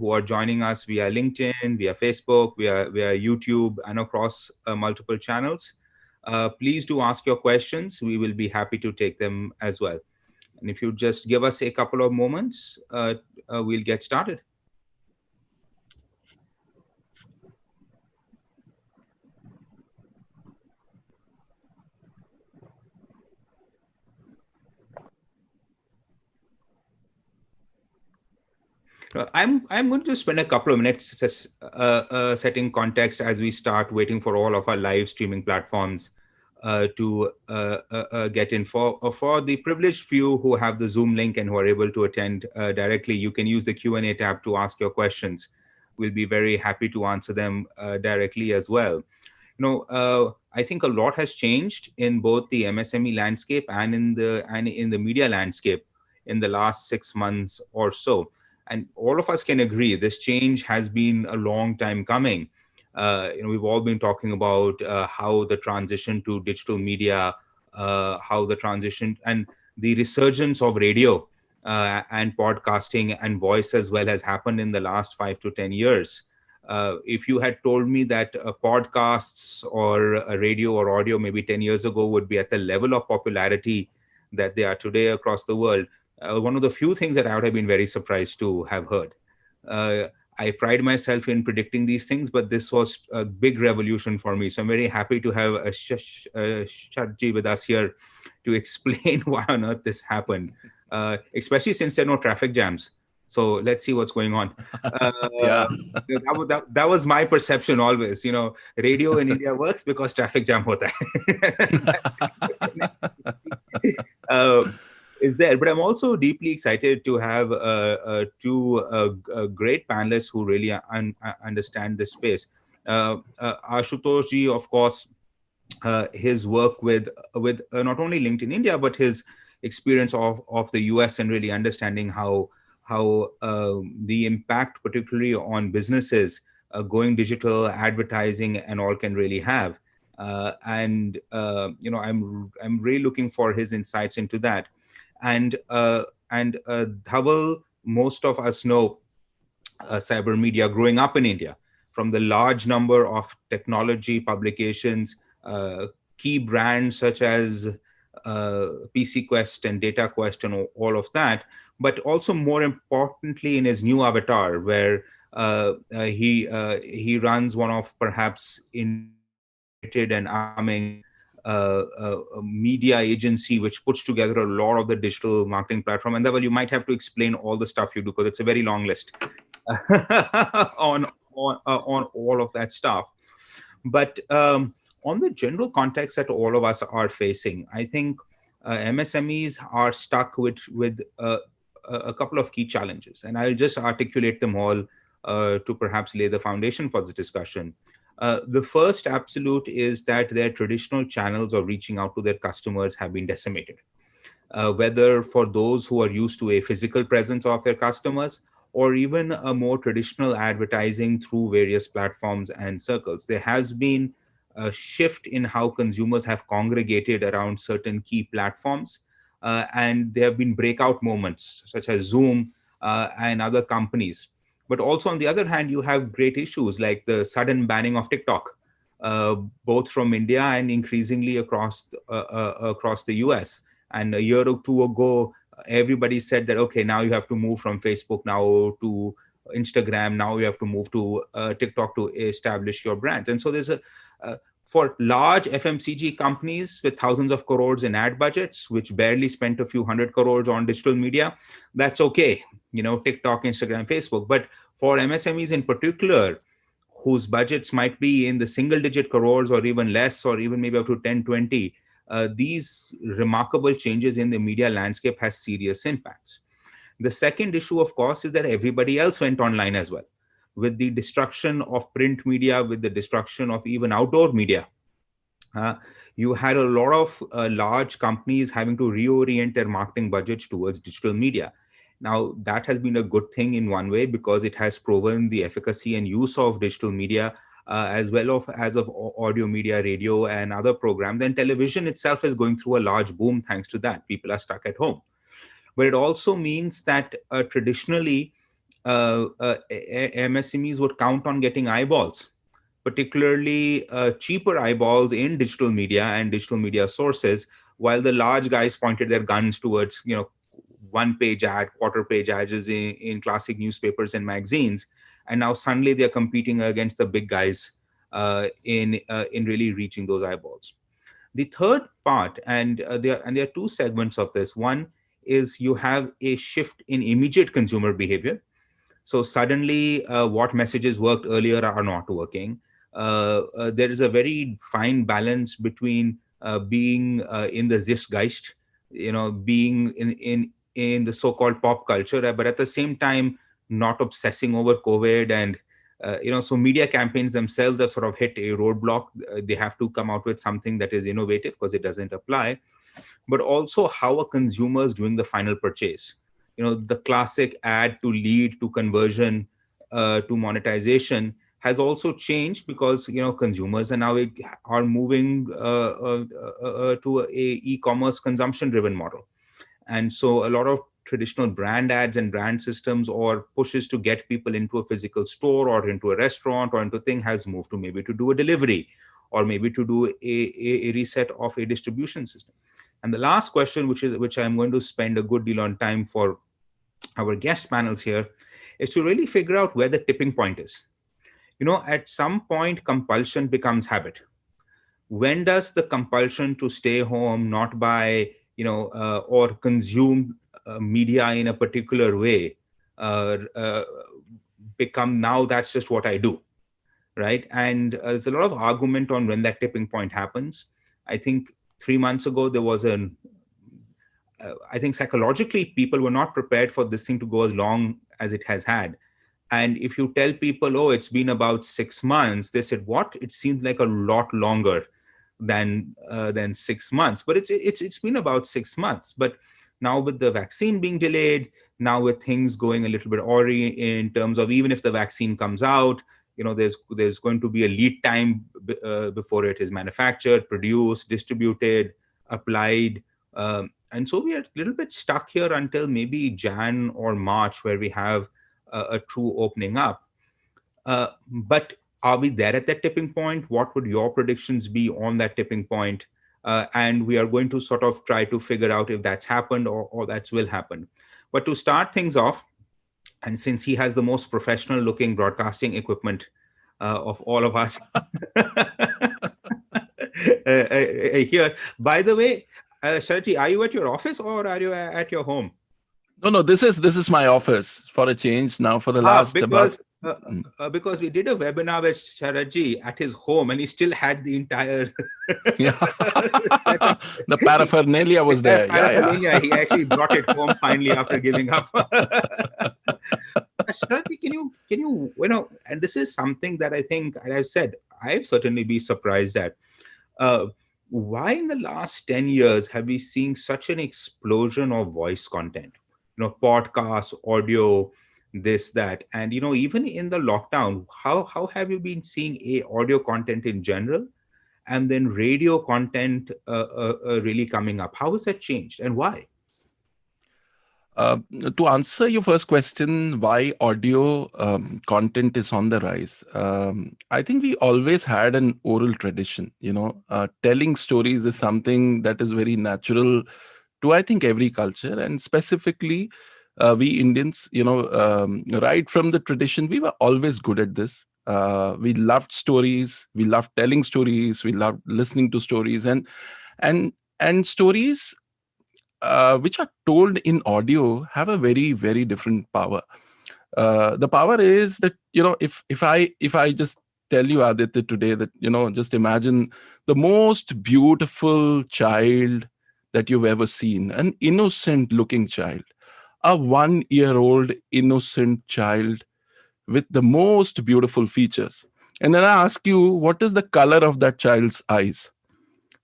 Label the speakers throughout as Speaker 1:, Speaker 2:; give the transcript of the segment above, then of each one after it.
Speaker 1: who are joining us via LinkedIn, via Facebook, via YouTube, and across multiple channels. Please do ask your questions. We will be happy to take them as well. And if you just give us a couple of moments, we'll get started. I'm going to spend a couple of minutes setting context as we start waiting for all of our live streaming platforms to get in. For the privileged few who have the Zoom link and who are able to attend directly, you can use the Q&A tab to ask your questions. We'll be very happy to answer them directly as well. I think a lot has changed in both the MSME landscape and in the media landscape in the last 6 months or so. And all of us can agree this change has been a long time coming. We've all been talking about how the transition to digital media, how the transition and the resurgence of radio and podcasting and voice as well has happened in the last 5 to 10 years. If you had told me that podcasts or a radio or audio maybe 10 years ago would be at the level of popularity that they are today across the world, one of the few things that I would have been very surprised to have heard. I pride myself in predicting these things, but this was a big revolution for me. So I'm very happy to have Sharji with us here to explain why on earth this happened, especially since there are no traffic jams. So let's see what's going on.
Speaker 2: Yeah.
Speaker 1: That was my perception always. Radio in India works because traffic jam hota hai. Is there, but I'm also deeply excited to have two great panelists who really understand this space. Ashutosh ji, of course, his work with not only LinkedIn India, but his experience of the US and really understanding how the impact, particularly on businesses going digital, advertising, and all can really have. I'm really looking for his insights into that. And Dhaval, most of us know cyber media growing up in India from the large number of technology publications, key brands such as PC Quest and Data Quest and all of that, but also more importantly in his new avatar, where he runs one of perhaps integrated and upcoming media agency which puts together a lot of the digital marketing platform. And you might have to explain all the stuff you do because it's a very long list on all of that stuff. But on the general context that all of us are facing, I think MSMEs are stuck with a couple of key challenges, and I'll just articulate them all to perhaps lay the foundation for this discussion. The first absolute is that their traditional channels of reaching out to their customers have been decimated. Whether for those who are used to a physical presence of their customers or even a more traditional advertising through various platforms and circles, there has been a shift in how consumers have congregated around certain key platforms. And there have been breakout moments such as Zoom and other companies. But also, on the other hand, you have great issues like the sudden banning of TikTok, both from India and increasingly across the US. And a year or two ago, everybody said that, okay, now you have to move from Facebook now to Instagram. Now you have to move to TikTok to establish your brands. And so there's for large FMCG companies with thousands of crores in ad budgets, which barely spent a few hundred crores on digital media, that's okay. TikTok, Instagram, Facebook. But for MSMEs in particular, whose budgets might be in the single digit crores or even less, or even maybe up to 10, 20, these remarkable changes in the media landscape has serious impacts. The second issue, of course, is that everybody else went online as well. With the destruction of print media, with the destruction of even outdoor media, you had a lot of large companies having to reorient their marketing budgets towards digital media. Now, that has been a good thing in one way because it has proven the efficacy and use of digital media as well as of audio media, radio, and other programs. Then television itself is going through a large boom thanks to that. People are stuck at home. But it also means that traditionally, MSMEs would count on getting eyeballs, particularly cheaper eyeballs in digital media and digital media sources, while the large guys pointed their guns towards, one-page ad, quarter-page ads in classic newspapers and magazines. And now suddenly they're competing against the big guys in really reaching those eyeballs. The third part, and there are two segments of this. One is you have a shift in immediate consumer behavior. So suddenly, what messages worked earlier are not working. There is a very fine balance between being in the Zeitgeist, being in the so-called pop culture, but at the same time not obsessing over COVID. And so media campaigns themselves have sort of hit a roadblock. They have to come out with something that is innovative because it doesn't apply, but also how a consumer is doing the final purchase. The classic ad to lead to conversion to monetization has also changed, because consumers are now are moving to a e-commerce consumption driven model. And so a lot of traditional brand ads and brand systems or pushes to get people into a physical store or into a restaurant or into a thing has moved to maybe to do a delivery, or maybe to do a reset of a distribution system. And the last question, which I'm going to spend a good deal on time for our guest panels here, is to really figure out where the tipping point is. At some point, compulsion becomes habit. When does the compulsion to stay home, not buy, or consume media in a particular way, become now that's just what I do, right? And there's a lot of argument on when that tipping point happens. I think 3 months ago, there was I think psychologically, people were not prepared for this thing to go as long as it has had. And if you tell people, oh, it's been about 6 months, they said, what? It seems like a lot longer than 6 months. But it's been about 6 months. But now with the vaccine being delayed, now with things going a little bit awry in terms of even if the vaccine comes out, there's going to be a lead time before it is manufactured, produced, distributed, applied. And so we are a little bit stuck here until maybe Jan or March, where we have a true opening up. But are we there at that tipping point? What would your predictions be on that tipping point? And we are going to sort of try to figure out if that's happened or that will happen. But to start things off, and since he has the most professional looking broadcasting equipment of all of us here, by the way, Sharatji, are you at your office or are you at your home?
Speaker 2: No, this is my office for a change now for the last
Speaker 1: because we did a webinar with Sharatji at his home and he still had the entire
Speaker 2: the paraphernalia was there.
Speaker 1: Yeah. He actually brought it home finally after giving up. Sharatji, can you and this is something that I think, as I said, I've certainly be surprised at. Why in the last 10 years have we seen such an explosion of voice content? Podcasts, audio, this, that. And, even in the lockdown, how have you been seeing audio content in general and then radio content really coming up? How has that changed and why?
Speaker 2: To answer your first question, why audio content is on the rise, I think we always had an oral tradition. Telling stories is something that is very natural to, I think, every culture, and specifically we Indians. Right from the tradition, we were always good at this. We loved stories, we loved telling stories, we loved listening to stories, and stories which are told in audio have a very, very different power. The power is that, if I just tell you, Aditya, today that, just imagine the most beautiful child that you've ever seen, an innocent looking child, a 1-year-old innocent child with the most beautiful features. And then I ask you, what is the color of that child's eyes?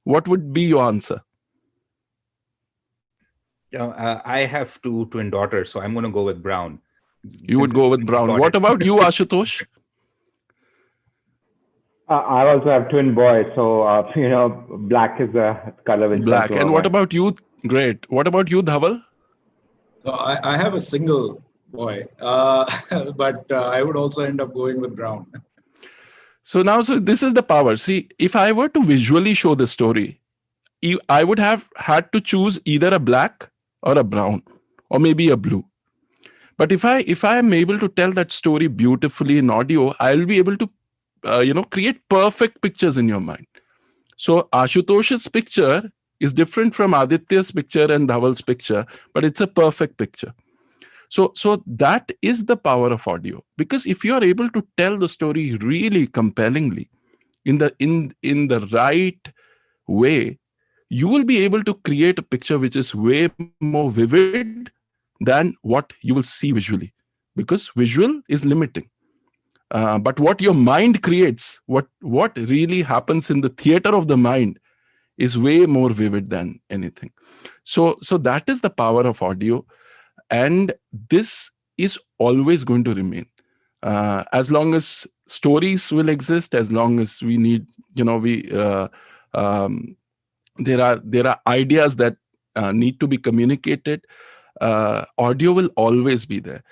Speaker 2: What would be your answer?
Speaker 1: I have 2 twin daughters, so I'm going to go with brown.
Speaker 2: You would go with brown. What about you, Ashutosh?
Speaker 3: I also have twin boys, so black is the color which
Speaker 2: black. And what about you? Great. What about you, Dhaval?
Speaker 4: So I have a single Boy, but I would also end up going with brown.
Speaker 2: So this is the power. See, if I were to visually show the story, I would have had to choose either a black or a brown or maybe a blue. But if I am able to tell that story beautifully in audio, I'll be able to create perfect pictures in your mind. So Ashutosh's picture is different from Aditya's picture and Dhaval's picture, but it's a perfect picture. So that is the power of audio, because if you are able to tell the story really compellingly in the right way, you will be able to create a picture which is way more vivid than what you will see visually, because visual is limiting. But what your mind creates, what really happens in the theater of the mind, is way more vivid than anything. So that is the power of audio, and this is always going to remain as long as stories will exist, as long as we need, we um, there are ideas that need to be communicated. Audio will always be there.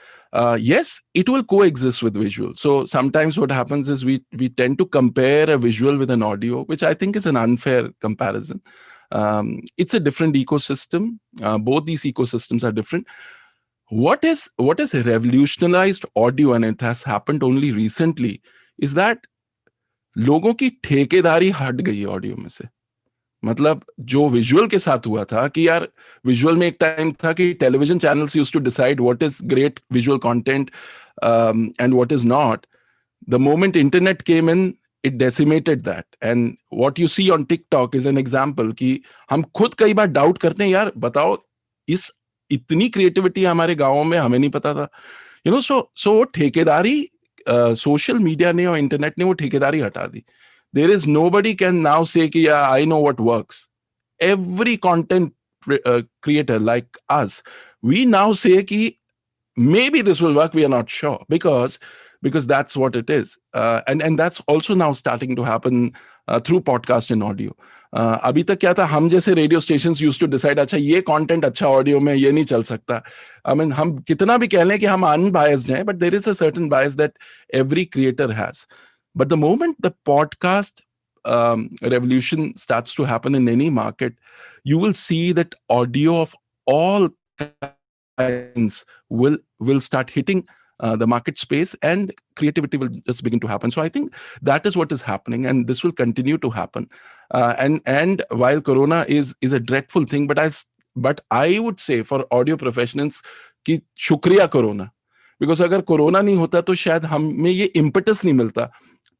Speaker 2: Yes, it will coexist with visual. So sometimes what happens is we tend to compare a visual with an audio, which I think is an unfair comparison. It's a different ecosystem. Both these ecosystems are different. What is revolutionized audio, and it has happened only recently, is that लोगों की ठेकेदारी हट गई है audio में से. मतलब जो विजुअल के साथ हुआ था कि यार विजुअल में एक टाइम था कि television channels used to decide what is great visual content and what is not. The moment internet came in, it decimated that. And what you see on TikTok is an example कि हम खुद कई बार doubt करते हैं, यार बताओ इस इतनी क्रिएटिविटी हमारे गांवों में हमें नहीं पता था. सो वो ठेकेदारी सोशल मीडिया ने और इंटरनेट ने वो ठेकेदारी हटा दी. There is nobody can now say कि yeah, I know what works. Every content creator like us, we now say कि maybe this will work, we are not sure, because that's what it is. And that's also now starting to happen through podcast and audio. अभी तक क्या था, हम जैसे radio stations used to decide, अच्छा ये content अच्छा ऑडियो में, ये नहीं चल सकता. आई मीन हम कितना भी कह लें कि हम अनबायस्ड हैं, but there is a certain bias that every creator has. But the moment the podcast revolution starts to happen in any market, you will see that audio of all kinds will start hitting the market space, and creativity will just begin to happen. So I think that is what is happening, and this will continue to happen. And while Corona is a dreadful thing, but I would say for audio professionals कि शुक्रिया Corona, because अगर Corona नहीं होता तो शायद हमें ये impetus नहीं मिलता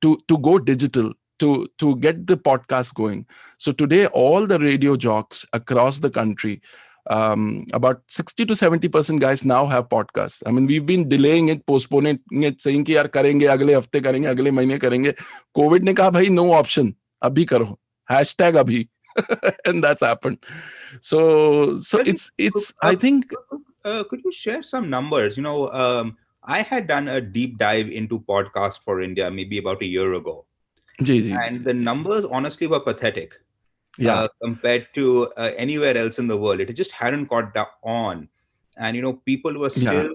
Speaker 2: to go digital, to get the podcast going. So today all the radio jocks across the country, about 60 to 70% guys now have podcasts. I mean, we've been delaying it, postponing it, saying कि यार करेंगे, अगले हफ्ते करेंगे, अगले महीने करेंगे. Covid ने कहा भाई no option, अभी करो, hashtag अभी. And that's happened. So it's I think
Speaker 1: could you share some numbers? I had done a deep dive into podcast for India maybe about a year ago. And the numbers honestly were pathetic. Compared to anywhere else in the world. It just hadn't caught on. And people were still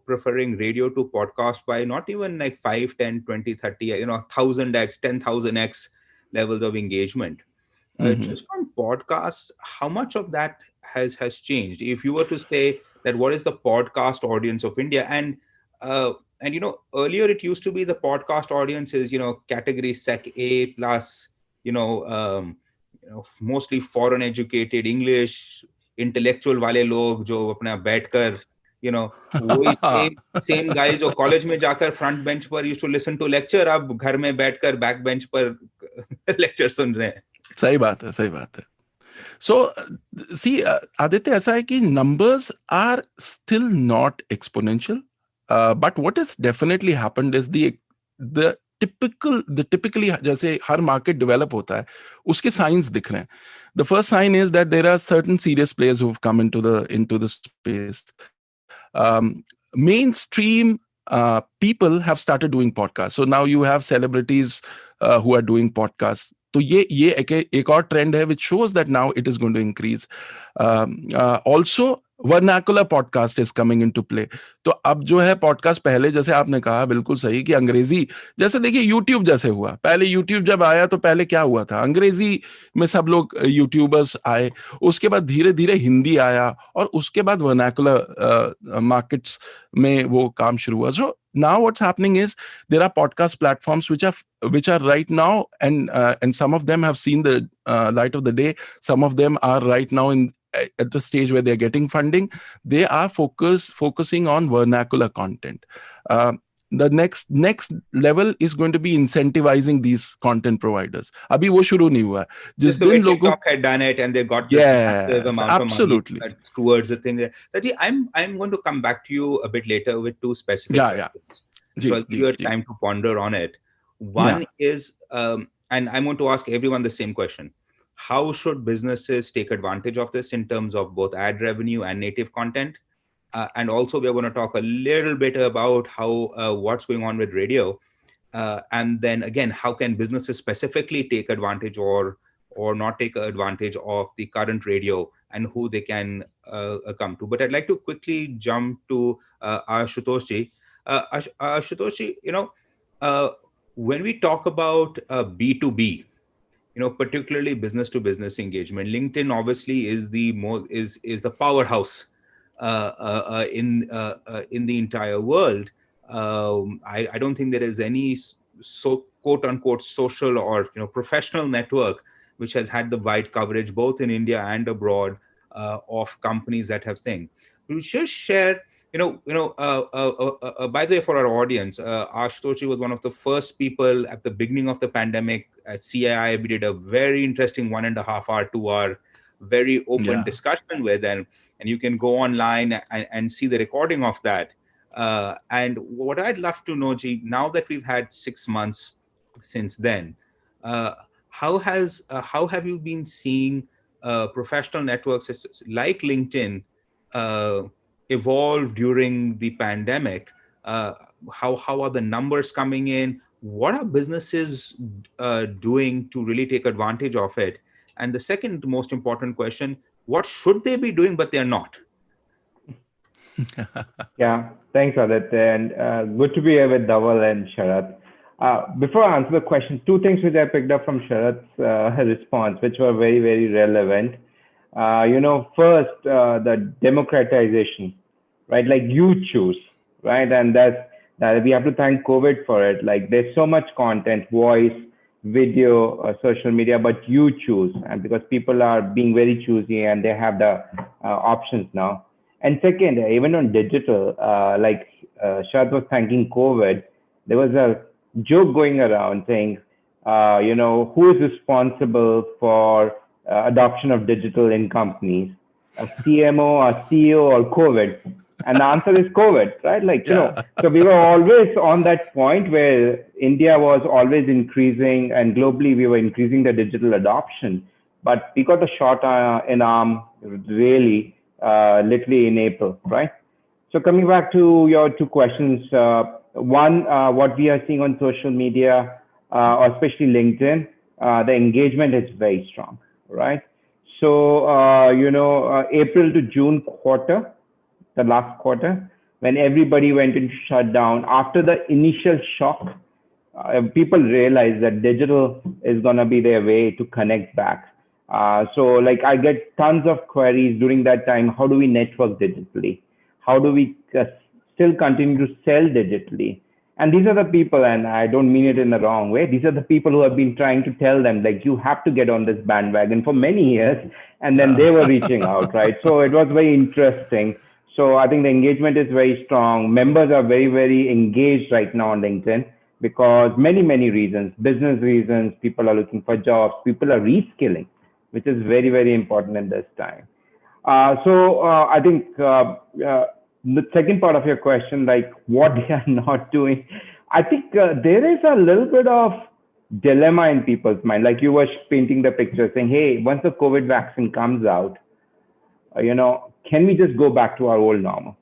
Speaker 1: preferring radio to podcast by not even like 5, 10, 20, 30, 1000x, 10,000x levels of engagement. Just on podcasts, how much of that has changed? If you were to say that, what is the podcast audience of India? And earlier it used to be the podcast audience is category Sec A plus, mostly foreign educated English intellectual वाले लोग जो अपना बैठकर वही same guys जो college में जाकर front bench पर used to listen to lecture, अब घर में बैठकर back bench पर lecture सुन रहे हैं.
Speaker 2: सही बात है. So see, Aditya, ऐसा है कि numbers are still not exponential, but what has definitely happened is the typically जैसे हर market develop होता है, उसके signs दिख रहे हैं. The first sign is that there are certain serious players who've come into the space. Mainstream people have started doing podcasts. So now you have celebrities who are doing podcasts. तो ये एक और trend है which shows that now it is going to increase. Also, vernacular podcast is coming into play. तो अब जो है podcast, पहले जैसे आपने कहा बिल्कुल सही कि अंग्रेजी, जैसे देखिए यूट्यूब जैसे हुआ, पहले यूट्यूब जब आया तो पहले क्या हुआ था, अंग्रेजी में सब लोग यूट्यूबर्स आए, उसके बाद धीरे धीरे हिंदी आया, और उसके बाद वर्नाकुलर मार्केट्स में वो काम शुरू हुआ। सो now what's happening is there are podcast platforms which are right now, and some of them have seen the light of the day. Some of them are right now at the stage where they're getting funding. They are focusing on vernacular content. The next level is going to be incentivizing these content providers. Abhi wo shuru nahi hua hai.
Speaker 1: Just
Speaker 2: Jis
Speaker 1: the way
Speaker 2: din logo,
Speaker 1: TikTok had done it, and they got this massive
Speaker 2: yes,
Speaker 1: amount of money
Speaker 2: absolutely,
Speaker 1: towards the thing. Saji, I'm going to come back to you a bit later with two specific
Speaker 2: yeah,
Speaker 1: questions.
Speaker 2: ji
Speaker 1: So I'll
Speaker 2: ji
Speaker 1: give you
Speaker 2: ji,
Speaker 1: time to ponder on it.
Speaker 2: yeah.
Speaker 1: One is, and I'm going to ask everyone the same question: how should businesses take advantage of this in terms of both ad revenue and native content? And also, we're going to talk a little bit about how what's going on with radio. And then again, how can businesses specifically take advantage or not take advantage of the current radio, and who they can come to. But I'd like to quickly jump to Ashutoshji. Ashutoshji, uh, when we talk about B2B, particularly business to business engagement, LinkedIn obviously is the more is the powerhouse in the entire world. I don't think there is any so quote unquote social or professional network which has had the wide coverage both in India and abroad of companies that have thing. Could you just share? By the way, for our audience, Ashutoshi was one of the first people at the beginning of the pandemic at CII. We did a very interesting 1.5 hour, 2 hour, very open
Speaker 2: Yeah.
Speaker 1: discussion with, and you can go online and see the recording of that. And what I'd love to know, G, now that we've had 6 months since then, how have you been seeing professional networks like LinkedIn evolve during the pandemic? How are the numbers coming in? What are businesses doing to really take advantage of it? And the second most important question: what should they be doing but they're not?
Speaker 3: Yeah, thanks, Aditya, and good to be here with Dhaval and Sharath. Before I answer the question, two things which I picked up from Sharath's response, which were very, very relevant. First, the democratization, right? Like you choose, right? And that we have to thank COVID for it. Like there's so much content, voice, video, social media, but you choose, and because people are being very choosy and they have the options now. And second, even on digital, Shad was thanking COVID, there was a joke going around saying, who is responsible for adoption of digital in companies, a CMO, a CEO, or COVID? And the answer is COVID, right?
Speaker 2: Yeah.
Speaker 3: So we were always on that point where India was always increasing, and globally we were increasing the digital adoption. But we got the shot in arm, really, literally in April, right? So coming back to your two questions, one, what we are seeing on social media, or especially LinkedIn, the engagement is very strong, right? So, April to June quarter, the last quarter, when everybody went into shutdown, after the initial shock, people realize that digital is going to be their way to connect back. So like I get tons of queries during that time. How do we network digitally? How do we still continue to sell digitally? And these are the people, and I don't mean it in the wrong way. These are the people who have been trying to tell them, like, you have to get on this bandwagon for many years. And then they were reaching out, right? So it was very interesting. So I think the engagement is very strong. Members are very, very engaged right now on LinkedIn because many reasons, business reasons, people are looking for jobs, people are reskilling, which is very, very important in this time. I think the second part of your question, like what they are not doing, I think there is a little bit of dilemma in people's mind. Like you were painting the picture saying, hey, once the COVID vaccine comes out, can we just go back to our old normal?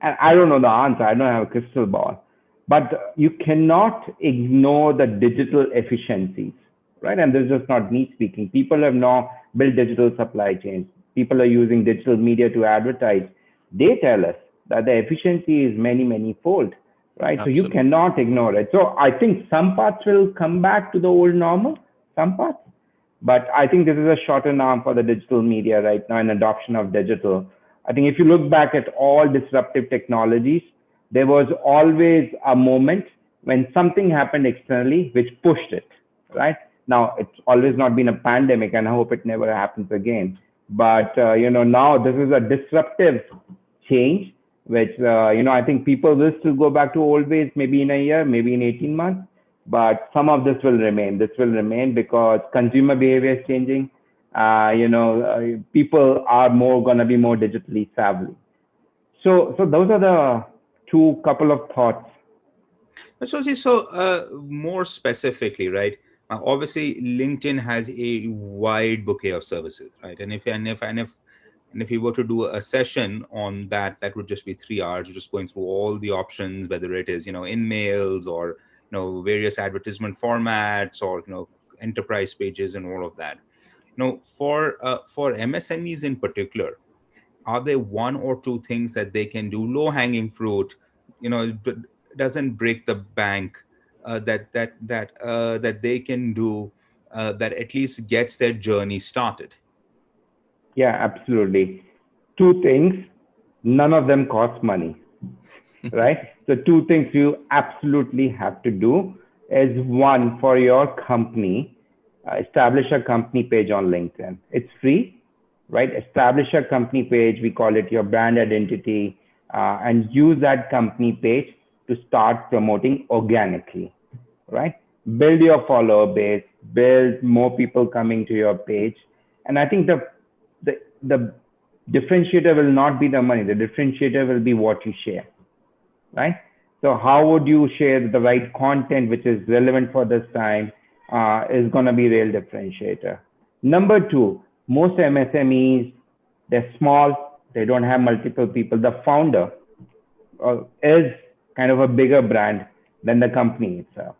Speaker 3: And I don't know the answer. I don't have a crystal ball. But you cannot ignore the digital efficiencies, right? And this is just not me speaking. People have now built digital supply chains. people are using digital media to advertise, they tell us that the efficiency is many, many fold, right? So you
Speaker 2: Absolutely.
Speaker 3: cannot ignore it. So I think some parts will come back to the old normal, some parts, but I think this is a shortened arm for the digital media right now and adoption of digital. I think if you look back at all disruptive technologies, there was always a moment when something happened externally which pushed it, right? Now, it's always not been a pandemic, and I hope it never happens again. But, now this is a disruptive change, which, I think people will still go back to old ways, maybe in a year, maybe in 18 months, but some of this will remain. This will remain because consumer behavior is changing. People are more going to be more digitally savvy. So those are the two couple of thoughts.
Speaker 1: So, see, so more specifically, right? Obviously, LinkedIn has a wide bouquet of services, right? And if you were to do a session on that, that would just be 3 hours, just going through all the options, whether it is in mails or various advertisement formats or enterprise pages and all of that. For MSMEs in particular, are there one or two things that they can do, low hanging fruit, doesn't break the bank, that they can do, that at least gets their journey started?
Speaker 3: Yeah, absolutely. Two things, none of them cost money, right? So two things you absolutely have to do is one, for your company, establish a company page on LinkedIn. It's free, right? Establish a company page. We call it your brand identity, and use that company page to start promoting organically, right? Build your follower base, build more people coming to your page. And I think the differentiator will not be the money. The differentiator will be what you share, right? So how would you share the right content which is relevant for this time, is going to be real differentiator. Number two, most MSMEs, they're small, they don't have multiple people. The founder is kind of a bigger brand than the company itself.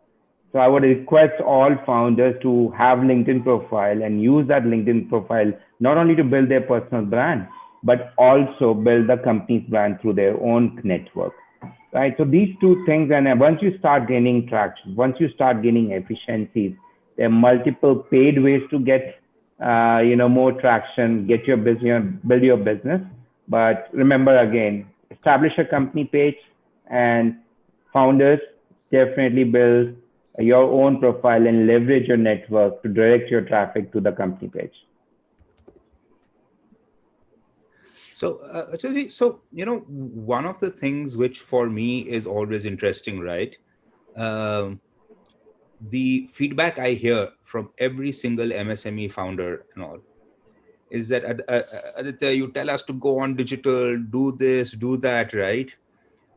Speaker 3: So I would request all founders to have LinkedIn profile and use that LinkedIn profile not only to build their personal brand, but also build the company's brand through their own network, right? So these two things, and once you start gaining traction, once you start gaining efficiencies, there are multiple paid ways to get, more traction, get your business, build your business. But remember again, establish a company page, and founders definitely build your own profile and leverage your network to direct your traffic to the company page.
Speaker 1: So, one of the things which for me is always interesting, right? Um, the feedback I hear from every single MSME founder and all is that, Aditya, you tell us to go on digital, do this, do that, right?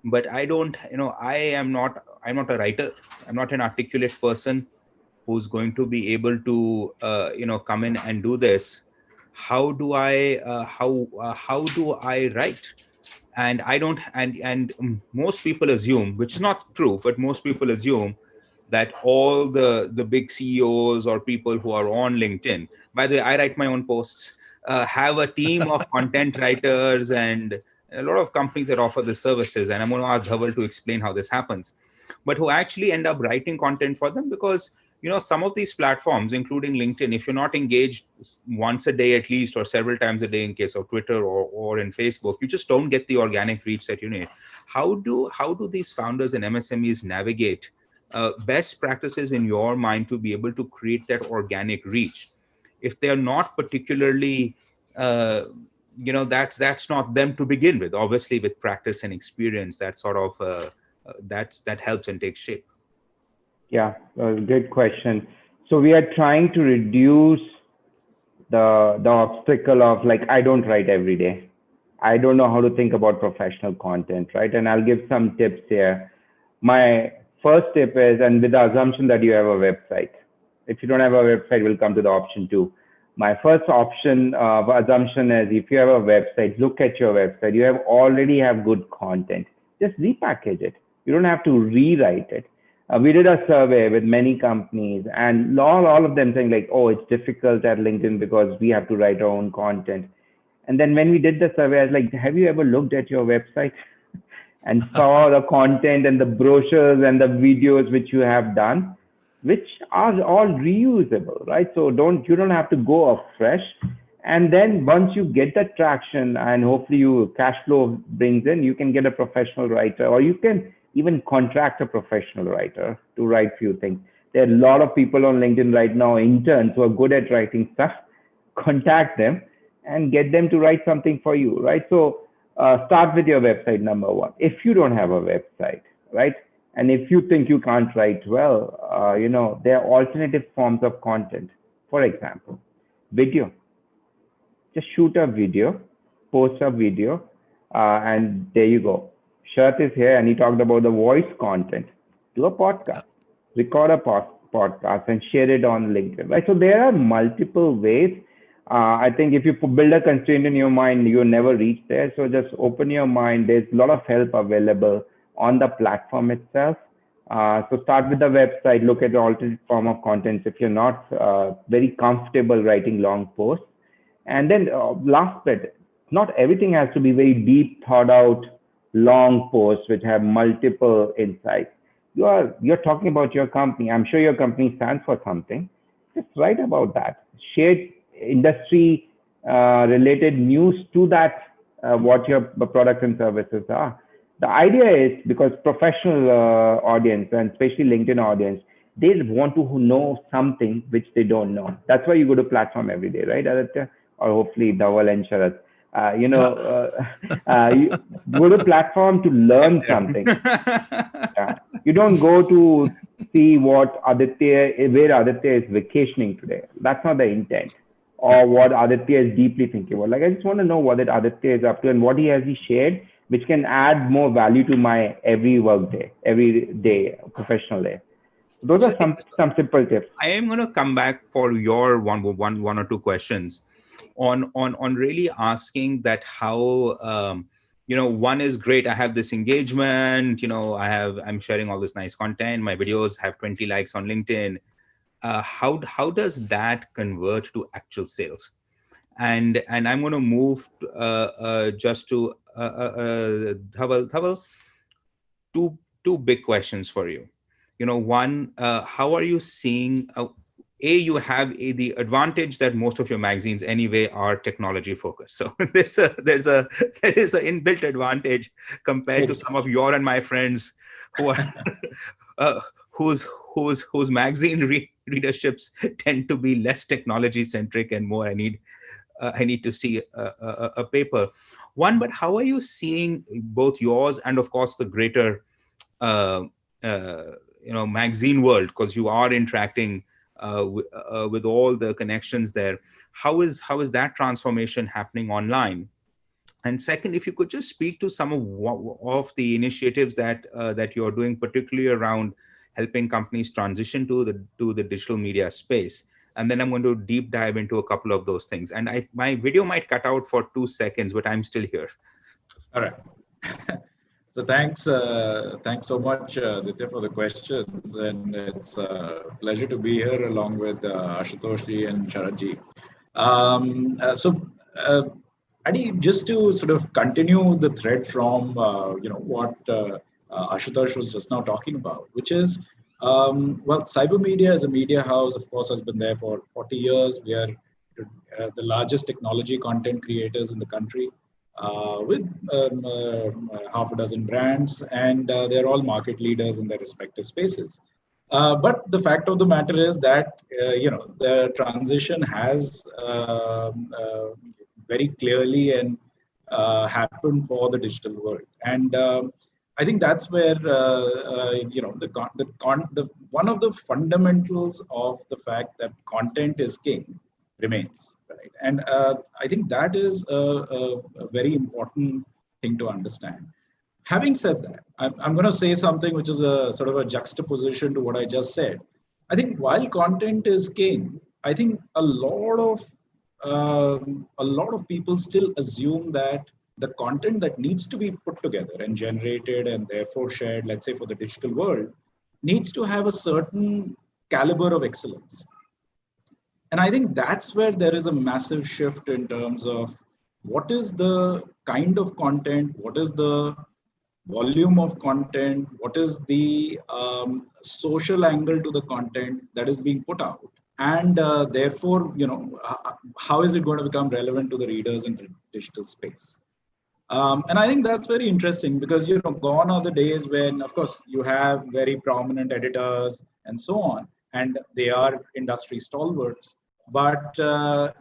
Speaker 1: But I don't, I'm not a writer. I'm not an articulate person who's going to be able to, come in and do this. How do I write? And I don't, and most people assume, which is not true, but most people assume that all the big CEOs or people who are on LinkedIn, by the way, I write my own posts, have a team of content writers and a lot of companies that offer the services. And I'm going to ask Dhaval to explain how this happens, but who actually end up writing content for them, because some of these platforms, including LinkedIn, if you're not engaged once a day at least, or several times a day in case of Twitter or in Facebook, you just don't get the organic reach that you need. How do these founders and MSMEs navigate best practices in your mind to be able to create that organic reach if they are not particularly that's not them to begin with? Obviously with practice and experience, that sort of that helps and takes shape.
Speaker 3: Yeah, good question. So we are trying to reduce the obstacle of, like, I don't write every day. I don't know how to think about professional content, right? And I'll give some tips here. My first tip is, and with the assumption that you have a website. If you don't have a website, we'll come to the option two. My first option assumption is, if you have a website, look at your website. You already have good content. Just repackage it. You don't have to rewrite it. We did a survey with many companies, and all of them saying like, oh, it's difficult at LinkedIn because we have to write our own content. And then when we did the survey, I was like, have you ever looked at your website and saw the content and the brochures and the videos which you have done, which are all reusable, right? So you don't have to go afresh. And then once you get that traction and hopefully you cash flow brings in, you can get a professional writer, or you can even contract a professional writer to write few things. There are a lot of people on LinkedIn right now, interns who are good at writing stuff. Contact them and get them to write something for you, right? So start with your website, number one. If you don't have a website, right? And if you think you can't write well, there are alternative forms of content. For example, video. Just shoot a video, post a video, and there you go. Sharath is here, and he talked about the voice content. Do a podcast, record a podcast, and share it on LinkedIn, right? So there are multiple ways. I think if you build a constraint in your mind, you'll never reach there. So just open your mind. There's a lot of help available on the platform itself. So start with the website, look at the alternate form of content if you're not very comfortable writing long posts. And then last bit, not everything has to be very deep thought out long posts which have multiple insights. You're talking about your company. I'm sure your company stands for something. Just write about that. Share industry related news to that, what your products and services are. The idea is because professional audience, and especially LinkedIn audience, they want to know something which they don't know. That's why you go to platform every day, right, Aditya? Or hopefully Dhaval and Sharath. You go to platform to learn something. You don't go to see where Aditya is vacationing today. That's not the intent. Or what Aditya is deeply thinking about. Like, I just want to know what Aditya is up to and what he shared, which can add more value to my every day, professional day. Those are some simple tips.
Speaker 1: I am going to come back for your one or two questions on really asking that how one is great. I have this engagement. I'm sharing all this nice content. My videos have 20 likes on LinkedIn. How does that convert to actual sales? And I'm going to move just to Dhaval. Two big questions for you. One, how are you seeing? You have the advantage that most of your magazines anyway are technology focused. So there is an inbuilt advantage compared to some of your and my friends who are whose magazine readerships tend to be less technology centric and more. I need to see a paper. One, but how are you seeing both yours and of course the greater magazine world, because you are interacting with all the connections there. How is that transformation happening online? And second, if you could just speak to some of the initiatives that you're doing, particularly around helping companies transition to the digital media space. And then I'm going to deep dive into a couple of those things. And my video might cut out for 2 seconds, but I'm still here.
Speaker 4: All right. So thanks so much, Aditya, for the questions, and it's a pleasure to be here along with Ashutoshi and Sharatji. Adi, just to sort of continue the thread from what Ashutosh was just now talking about, which is cyber media as a media house, of course, has been there for 40 years. We are the largest technology content creators in the country. With half a dozen brands, and they're all market leaders in their respective spaces. But the fact of the matter is that the transition has very clearly and happened for the digital world, and I think that's where one of the fundamentals of the fact that content is king remains, right? And I think that is a very important thing to understand. Having said that, I'm going to say something which is a sort of a juxtaposition to what I just said. I think while content is king, I think a lot of people still assume that the content that needs to be put together and generated and therefore shared, let's say for the digital world, needs to have a certain caliber of excellence. And I think that's where there is a massive shift in terms of what is the kind of content, what is the volume of content, what is the social angle to the content that is being put out, and therefore, how is it going to become relevant to the readers in the digital space? And I think that's very interesting because, gone are the days when, of course, you have very prominent editors and so on, and they are industry stalwarts. But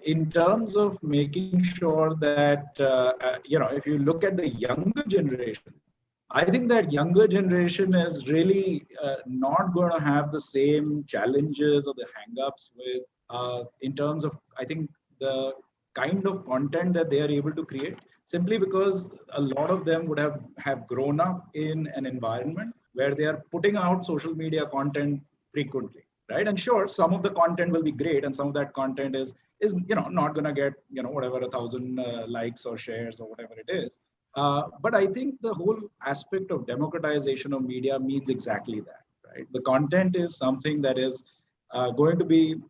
Speaker 4: in terms of making sure that, if you look at the younger generation, I think that younger generation is really not going to have the same challenges or the hangups with, in terms of, I think, the kind of content that they are able to create, simply because a lot of them would have grown up in an environment where they are putting out social media content frequently, right? And sure, some of the content will be great, and some of that content is not going to get whatever 1,000 likes or shares or whatever it is. But I think the whole aspect of democratization of media means exactly that, right? The content is something that is going to be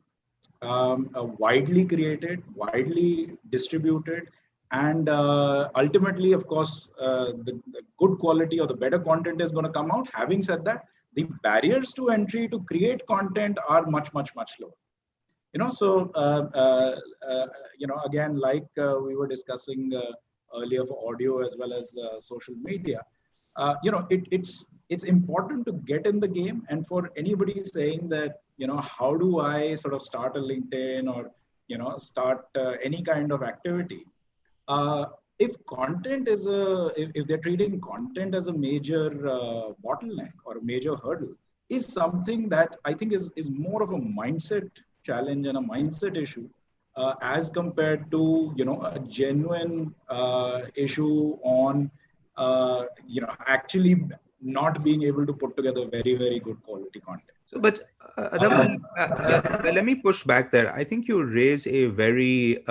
Speaker 4: widely created, widely distributed, and ultimately, of course, the good quality or the better content is going to come out. Having said that, the barriers to entry to create content are much, much, much lower. So again, like we were discussing earlier for audio as well as social media, it's important to get in the game. And for anybody saying that, how do I sort of start a LinkedIn or start any kind of activity, if content is if they're treating content as a major bottleneck or a major hurdle, is something that I think is more of a mindset challenge and a mindset issue, as compared to a genuine issue on actually not being able to put together very, very good quality content.
Speaker 1: So, but let me push back there. I think you raise a very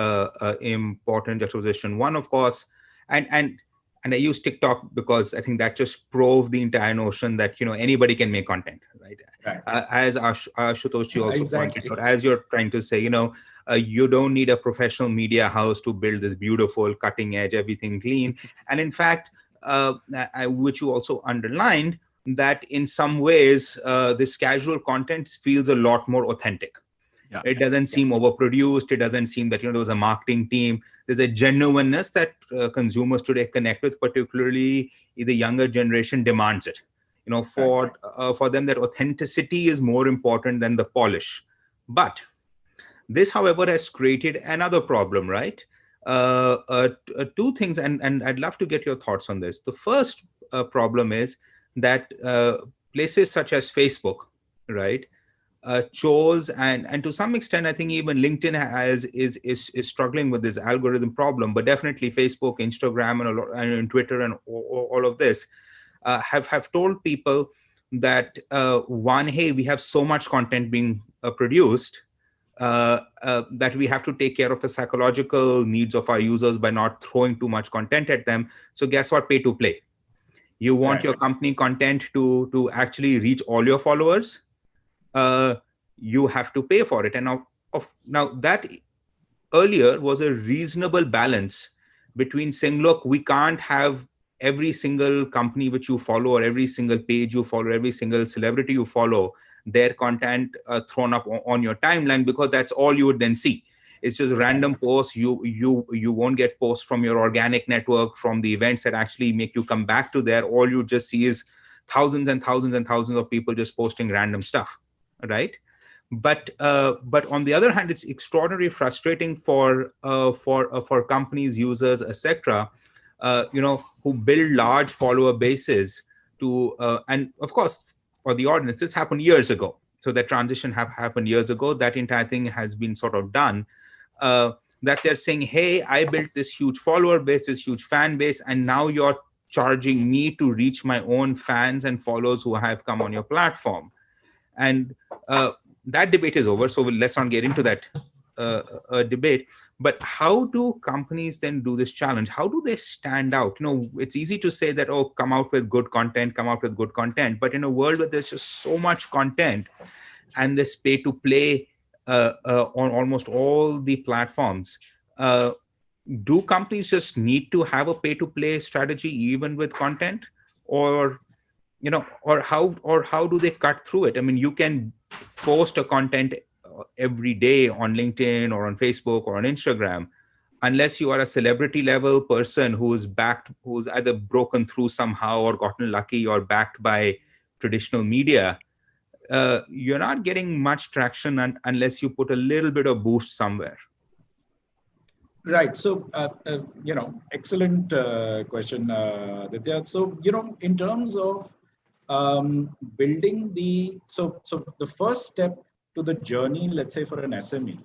Speaker 1: important juxtaposition. One, of course, and I use TikTok because I think that just proved the entire notion that anybody can make content, right? As Ashutosh also
Speaker 4: exactly.
Speaker 1: pointed out, as you're trying to say, you don't need a professional media house to build this beautiful, cutting edge, everything clean. And in fact, which you also underlined, that in some ways this casual content feels a lot more authentic. Yeah. It doesn't seem overproduced. It doesn't seem that there was a marketing team. There's a genuineness that consumers today connect with, particularly the younger generation demands it. For them, that authenticity is more important than the polish. But this, however, has created another problem, right? Two things, and I'd love to get your thoughts on this. The first problem is that places such as Facebook, right, chose, and to some extent, I think even LinkedIn is struggling with this algorithm problem, but definitely Facebook, Instagram, and Twitter, and all of this have told people that one, hey, we have so much content being produced that we have to take care of the psychological needs of our users by not throwing too much content at them. So guess what? Pay to play. You want your company content to actually reach all your followers, you have to pay for it. And now that earlier was a reasonable balance between saying, look, we can't have every single company which you follow, or every single page you follow, every single celebrity you follow, their content thrown up on your timeline, because that's all you would then see. It's just random posts. You won't get posts from your organic network, from the events that actually make you come back to there. All you just see is thousands and thousands and thousands of people just posting random stuff, right? But on the other hand, it's extraordinarily frustrating for companies, users, etc., who build large follower bases to, and of course, for the audience, this happened years ago. So that transition happened years ago. That entire thing has been sort of done. That they're saying, hey, I built this huge follower base, this huge fan base, and now you're charging me to reach my own fans and followers who have come on your platform. And that debate is over, so let's not get into that debate. But how do companies then do this challenge? How do they stand out? It's easy to say that, oh, come out with good content, but in a world where there's just so much content and this pay to play on almost all the platforms, do companies just need to have a pay-to-play strategy even with content, or or how do they cut through it? I mean, you can post a content every day on LinkedIn or on Facebook or on Instagram, unless you are a celebrity level person who's either broken through somehow or gotten lucky or backed by traditional media. You're not getting much traction unless you put a little bit of boost somewhere.
Speaker 4: Right. So, excellent question, Ditya. So, in terms of building so the first step to the journey, let's say for an SME,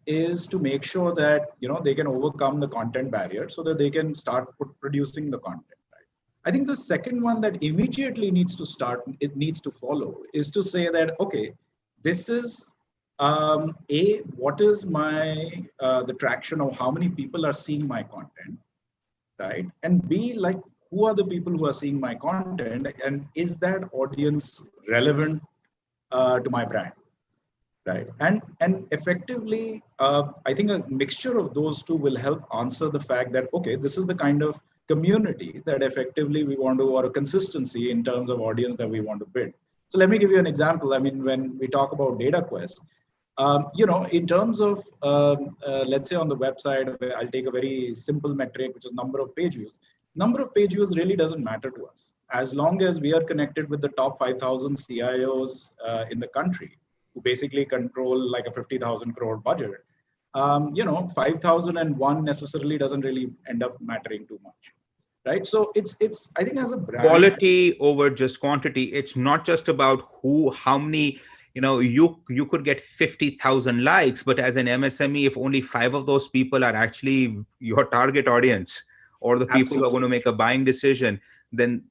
Speaker 4: is to make sure that, they can overcome the content barrier so that they can start producing the content. Right. I think the second one that immediately needs to start, it needs to follow, is to say that, okay, this is what is my the traction of how many people are seeing my content, right? And B, like, who are the people who are seeing my content, and is that audience relevant to my brand, right? And effectively, I think a mixture of those two will help answer the fact that, okay, this is the kind of community that effectively we want to, or a consistency in terms of audience that we want to build. So let me give you an example. I mean, when we talk about data quest, in terms of, let's say on the website, I'll take a very simple metric, which is number of page views. Number of page views really doesn't matter to us. As long as we are connected with the top 5,000 CIOs in the country, who basically control like a 50,000 crore budget, 5,001 necessarily doesn't really end up mattering too much. Right. So it's I think as a brand,
Speaker 1: Quality over just quantity. It's not just about how many, you could get 50,000 likes, but as an MSME, if only 5 of those people are actually your target audience, or the people who are going to make a buying decision, then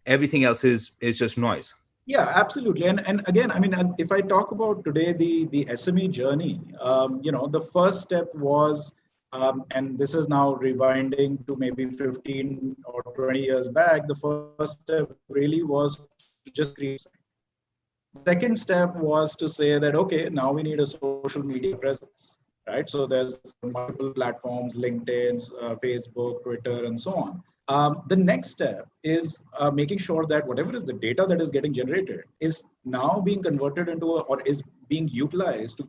Speaker 1: everything else is just noise.
Speaker 4: Yeah, absolutely. And again, I mean, if I talk about today the SME journey, the first step was, and this is now rewinding to maybe 15 or 20 years back. The first step really was to just create a website. The second step was to say that, okay, now we need a social media presence, right? So there's multiple platforms, LinkedIn, Facebook, Twitter, and so on. The next step is making sure that whatever is the data that is getting generated is now being converted into or is being utilized to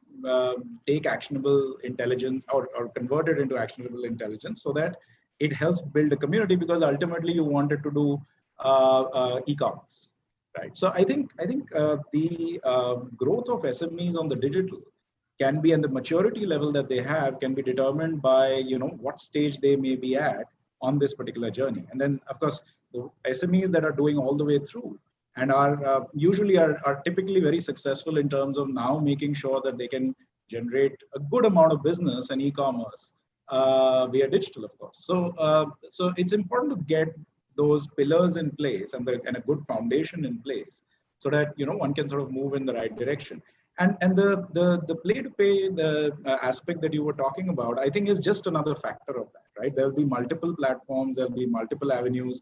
Speaker 4: take actionable intelligence, or convert it into actionable intelligence, so that it helps build a community, because ultimately you wanted to do e-commerce, right? So I think the growth of SMEs on the digital can be, and the maturity level that they have can be determined by what stage they may be at on this particular journey. And then, of course, the SMEs that are doing all the way through and are usually are typically very successful in terms of now making sure that they can generate a good amount of business and e-commerce via digital, of course. So it's important to get those pillars in place and a good foundation in place, so that one can sort of move in the right direction. And the play to pay, the aspect that you were talking about, I think is just another factor of that, right? There'll be multiple platforms, there'll be multiple avenues.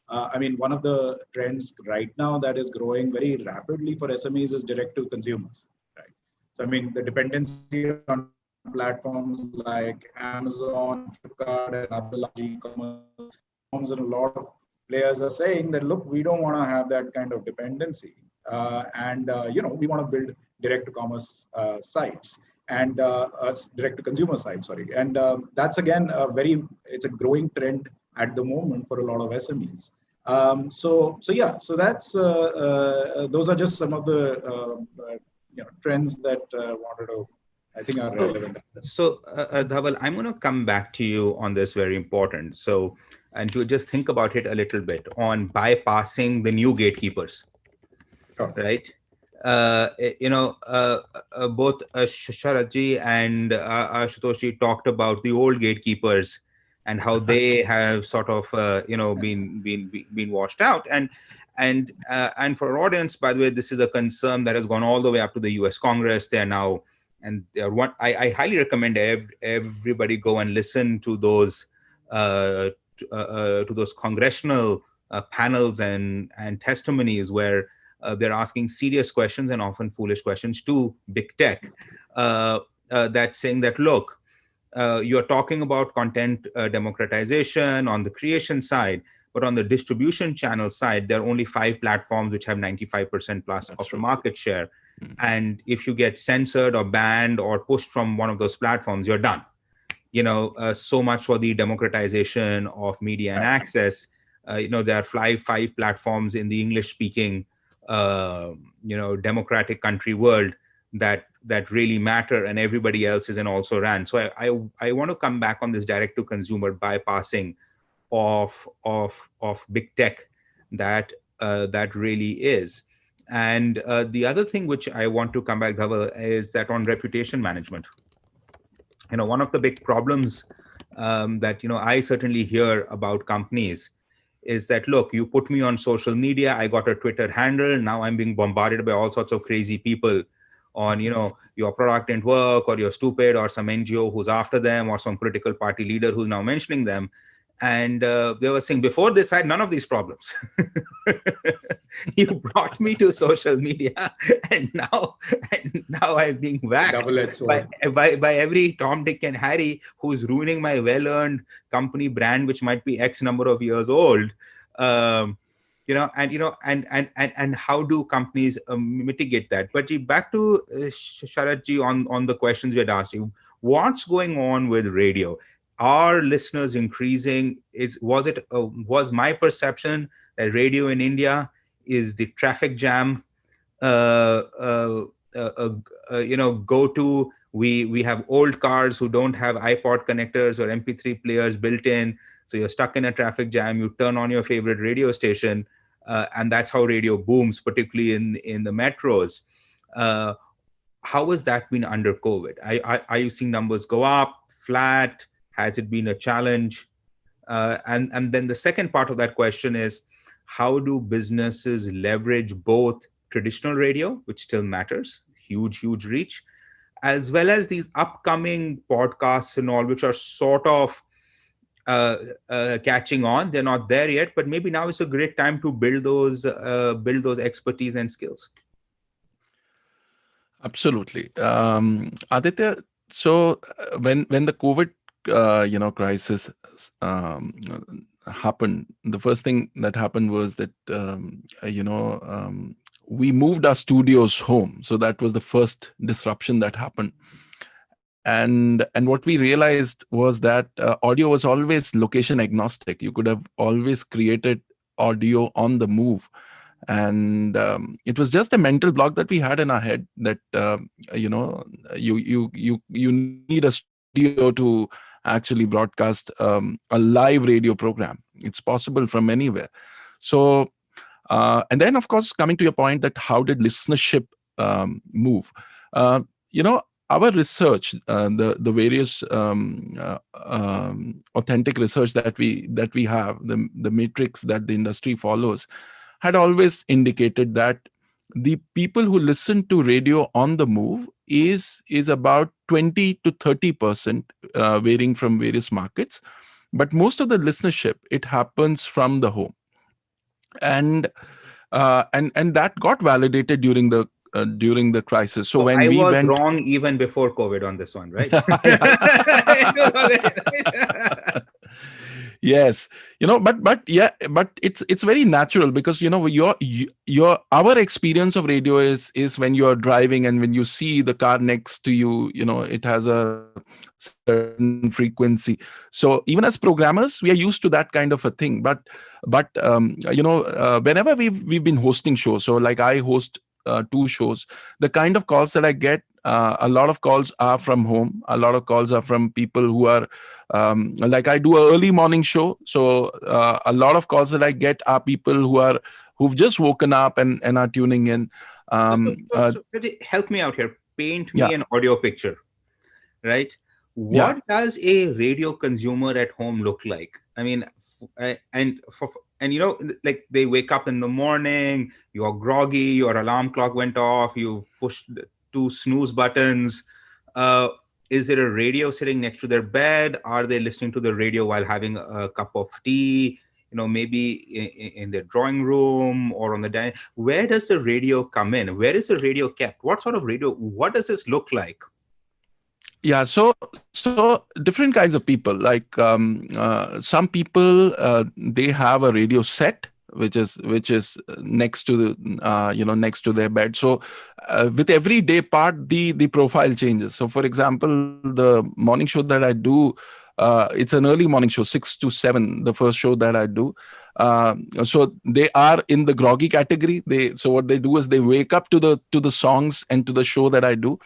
Speaker 4: I mean, one of the trends right now that is growing very rapidly for SMEs is direct to consumers, right? So I mean, the dependency on platforms like Amazon, Flipkart, and other large e-commerce platforms, and a lot of players are saying that, look, we don't want to have that kind of dependency, we want to build direct to commerce sites and direct to consumer sites, sorry. And that's again it's a growing trend at the moment for a lot of SMEs. So that's those are just some of the trends that wanted to, I think, are relevant.
Speaker 1: So, Dhaval, I'm going to come back to you on this, very important. So, and to just think about it a little bit on bypassing the new gatekeepers,
Speaker 4: Sure.
Speaker 1: right? Both Sharadji and Ashutoshji talked about the old gatekeepers and how they have sort of been washed out. And for our audience, by the way, this is a concern that has gone all the way up to the U.S. Congress. They are now, and I highly recommend everybody go and listen to those congressional panels and testimonies where they're asking serious questions and often foolish questions to big tech. That's saying that, look, you're talking about content democratization on the creation side, but on the distribution channel side, there are only 5 platforms which have 95% plus of the market share. And if you get censored or banned or pushed from one of those platforms, you're done. So much for the democratization of media and access. There are five platforms in the English speaking democratic country world that really matter, and everybody else is an also ran. So I want to come back on this direct to consumer bypassing of big tech that really is. And the other thing which I want to come back, Dhaval, is that on reputation management. One of the big problems that I certainly hear about companies is that, look, you put me on social media, I got a Twitter handle, now I'm being bombarded by all sorts of crazy people on, your product didn't work, or you're stupid, or some NGO who's after them, or some political party leader who's now mentioning them. And they were saying, before this, I had none of these problems. You brought me to social media, and now I'm being whacked by every Tom, Dick, and Harry who's ruining my well-earned company brand, which might be X number of years old. And how do companies mitigate that? But back to Sharatji on the questions we had asked you. What's going on with radio? Are listeners increasing? Was my perception that radio in India is the traffic jam go to? We have old cars who don't have iPod connectors or MP3 players built in, so you're stuck in a traffic jam. You turn on your favorite radio station, and that's how radio booms, particularly in the metros. How has that been under COVID? Are you seeing numbers go up, flat? Has it been a challenge? And then the second part of that question is, how do businesses leverage both traditional radio, which still matters, huge reach, as well as these upcoming podcasts and all, which are sort of catching on? They're not there yet, but maybe now is a great time to build those expertise and skills.
Speaker 2: Absolutely. Aditya, so when the COVID crisis happened, the first thing that happened was that we moved our studios home. So that was the first disruption that happened. And what we realized was that audio was always location agnostic. You could have always created audio on the move. And it was just a mental block that we had in our head that you need a studio to actually broadcast a live radio program. It's possible from anywhere. So and then, of course, coming to your point, that how did listenership move? Our research, the various authentic research that we have, the matrix that the industry follows, had always indicated that the people who listen to radio on the move is about 20 to 30%, varying from various markets. But most of the listenership, it happens from the home, and that got validated during the crisis. So when we went
Speaker 1: wrong even before COVID on this one, right?
Speaker 2: Yes, but it's very natural, because our experience of radio is when you're driving and when you see the car next to you, it has a certain frequency. So even as programmers, we are used to that kind of a thing. But whenever we've been hosting shows, so like I host 2 shows, the kind of calls that I get, a lot of calls are from home. A lot of calls are from people who are like, I do an early morning show, so a lot of calls that I get are people who've just woken up and are tuning in.
Speaker 1: So help me out here. Paint me an audio picture, right? What does a radio consumer at home look like? I mean, like they wake up in the morning, you're groggy, your alarm clock went off, you pushed 2 snooze buttons. Is there a radio sitting next to their bed? Are they listening to the radio while having a cup of tea? Maybe in their drawing room or on the dining. Where does the radio come in? Where is the radio kept? What sort of radio? What does this look like?
Speaker 2: Yeah, so different kinds of people. Like some people, they have a radio set which is next to the next to their bed. So with every day part, the profile changes. So for example, the morning show that I do, it's an early morning show, 6 to 7. The first show that I do. So they are in the groggy category. So what they do is they wake up to the songs and to the show that I do.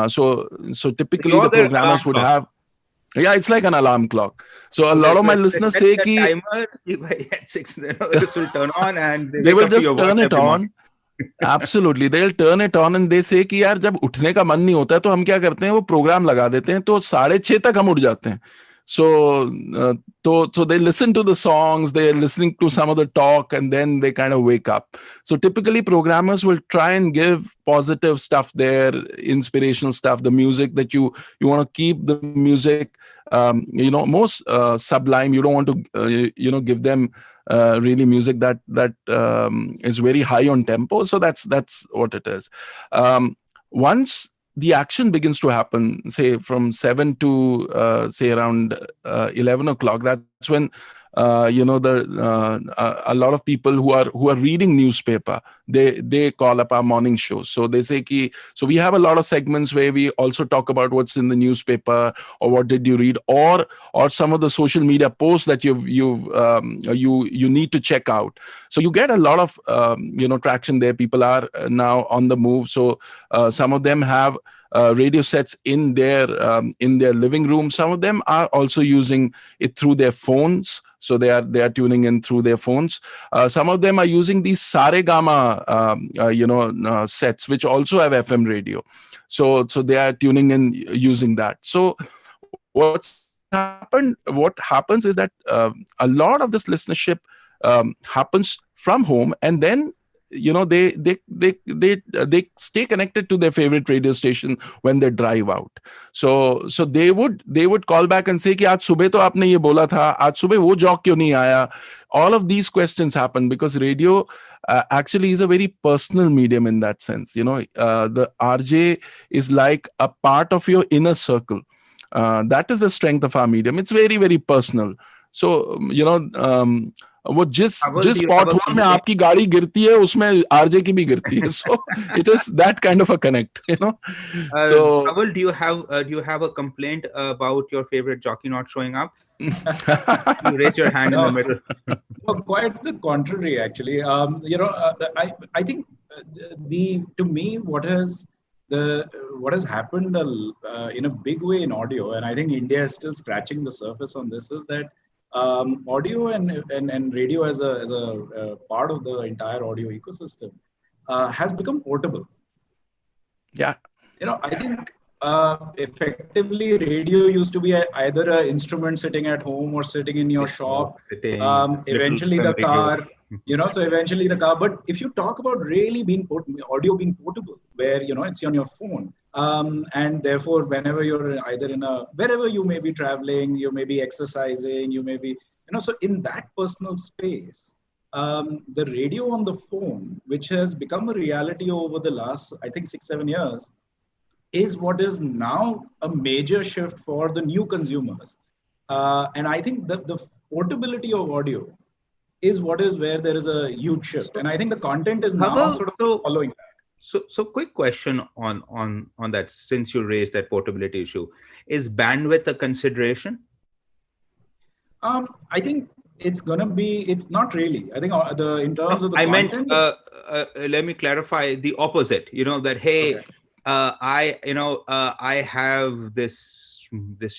Speaker 2: So typically
Speaker 1: You're
Speaker 2: the
Speaker 1: their alarm
Speaker 2: programmers would
Speaker 1: clock.
Speaker 2: have, yeah, it's like an alarm clock. So a
Speaker 1: So
Speaker 2: lot of
Speaker 1: so
Speaker 2: my
Speaker 1: if they
Speaker 2: listeners
Speaker 1: set
Speaker 2: say
Speaker 1: the
Speaker 2: ki
Speaker 1: timer, at 6, this will turn on, and they
Speaker 2: they
Speaker 1: wake
Speaker 2: will
Speaker 1: up to
Speaker 2: just
Speaker 1: your
Speaker 2: turn
Speaker 1: voice
Speaker 2: it
Speaker 1: every morning.
Speaker 2: on. Absolutely, they'll turn it on and they say कि यार जब उठने का मन नहीं होता है तो हम क्या करते हैं, वो प्रोग्राम लगा देते हैं, तो 6:30 तक हम उठ जाते हैं. So so they listen to the songs, they're listening to some of the talk, and then they kind of wake up. So typically programmers will try and give positive stuff there, inspirational stuff, the music that you want to keep the music most sublime. You don't want to give them really music that is very high on tempo. So that's what it is. Once the action begins to happen, say from 7 to say around 11 o'clock, that's when a lot of people who are reading newspaper, they call up our morning show. So they say ki, so we have a lot of segments where we also talk about what's in the newspaper, or what did you read, or some of the social media posts that you need to check out. So you get a lot of traction there. People are now on the move. So some of them have radio sets in their living room. Some of them are also using it through their phones. So they are tuning in through their phones. Some of them are using these Saregama sets, which also have FM radio. So they are tuning in using that. So what happens is that a lot of this listenership happens from home, and then they stay connected to their favorite radio station when they drive out. So they would call back and say कि आज सुबह तो आपने ये बोला था, आज सुबह वो जॉक क्यों नहीं आया. All of these questions happen because radio actually is a very personal medium in that sense. The RJ is like a part of your inner circle. That is the strength of our medium. It's very, very personal. So वो
Speaker 1: Pavel,
Speaker 2: जिस
Speaker 1: do you have
Speaker 2: pot
Speaker 1: a
Speaker 2: hole में
Speaker 1: complaint?
Speaker 2: आपकी गाड़ी गिरती है उसमें RJ की भी गिरती है. So it is that kind of a connect. So
Speaker 1: Pavel, do you have a complaint about your favorite jockey not showing up? You raise your hand in the
Speaker 4: No,
Speaker 1: middle.
Speaker 4: no, quite the contrary, actually. I think to me what has happened in a big way in audio, and I think India is still scratching the surface on this, is that audio and radio as a part of the entire audio ecosystem has become portable.
Speaker 2: yeah,
Speaker 4: I think effectively radio used to be either an instrument sitting at home or sitting in your shop.
Speaker 1: Sitting, little
Speaker 4: Eventually the
Speaker 1: radio.
Speaker 4: car, so eventually the car. But if you talk about really being audio being portable, where it's on your phone, and therefore whenever you're either wherever you may be traveling, you may be exercising, you may be, so in that personal space. The radio on the phone, which has become a reality over the last, I think, 6-7 years, is what is now a major shift for the new consumers. And I think that the portability of audio is what is where there is a huge shift. And I think the content is now
Speaker 1: Pavel,
Speaker 4: sort of following that.
Speaker 1: So quick question on that, since you raised that portability issue. Is bandwidth a consideration?
Speaker 4: I think it's not really. I think in terms of the
Speaker 1: I meant,
Speaker 4: content.
Speaker 1: let me clarify the opposite. That, hey,
Speaker 4: Okay.
Speaker 1: I have this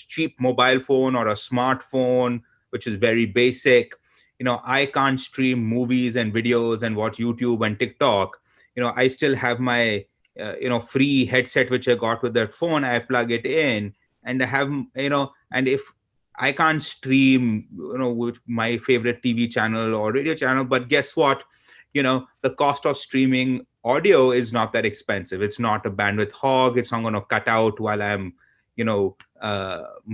Speaker 1: cheap mobile phone or a smartphone, which is very basic. I can't stream movies and videos and watch YouTube and TikTok. I still have my free headset which I got with that phone. I plug it in and I have, and if I can't stream with my favorite TV channel or radio channel, but guess what, the cost of streaming audio is not that expensive. It's not a bandwidth hog. It's not going to cut out while I'm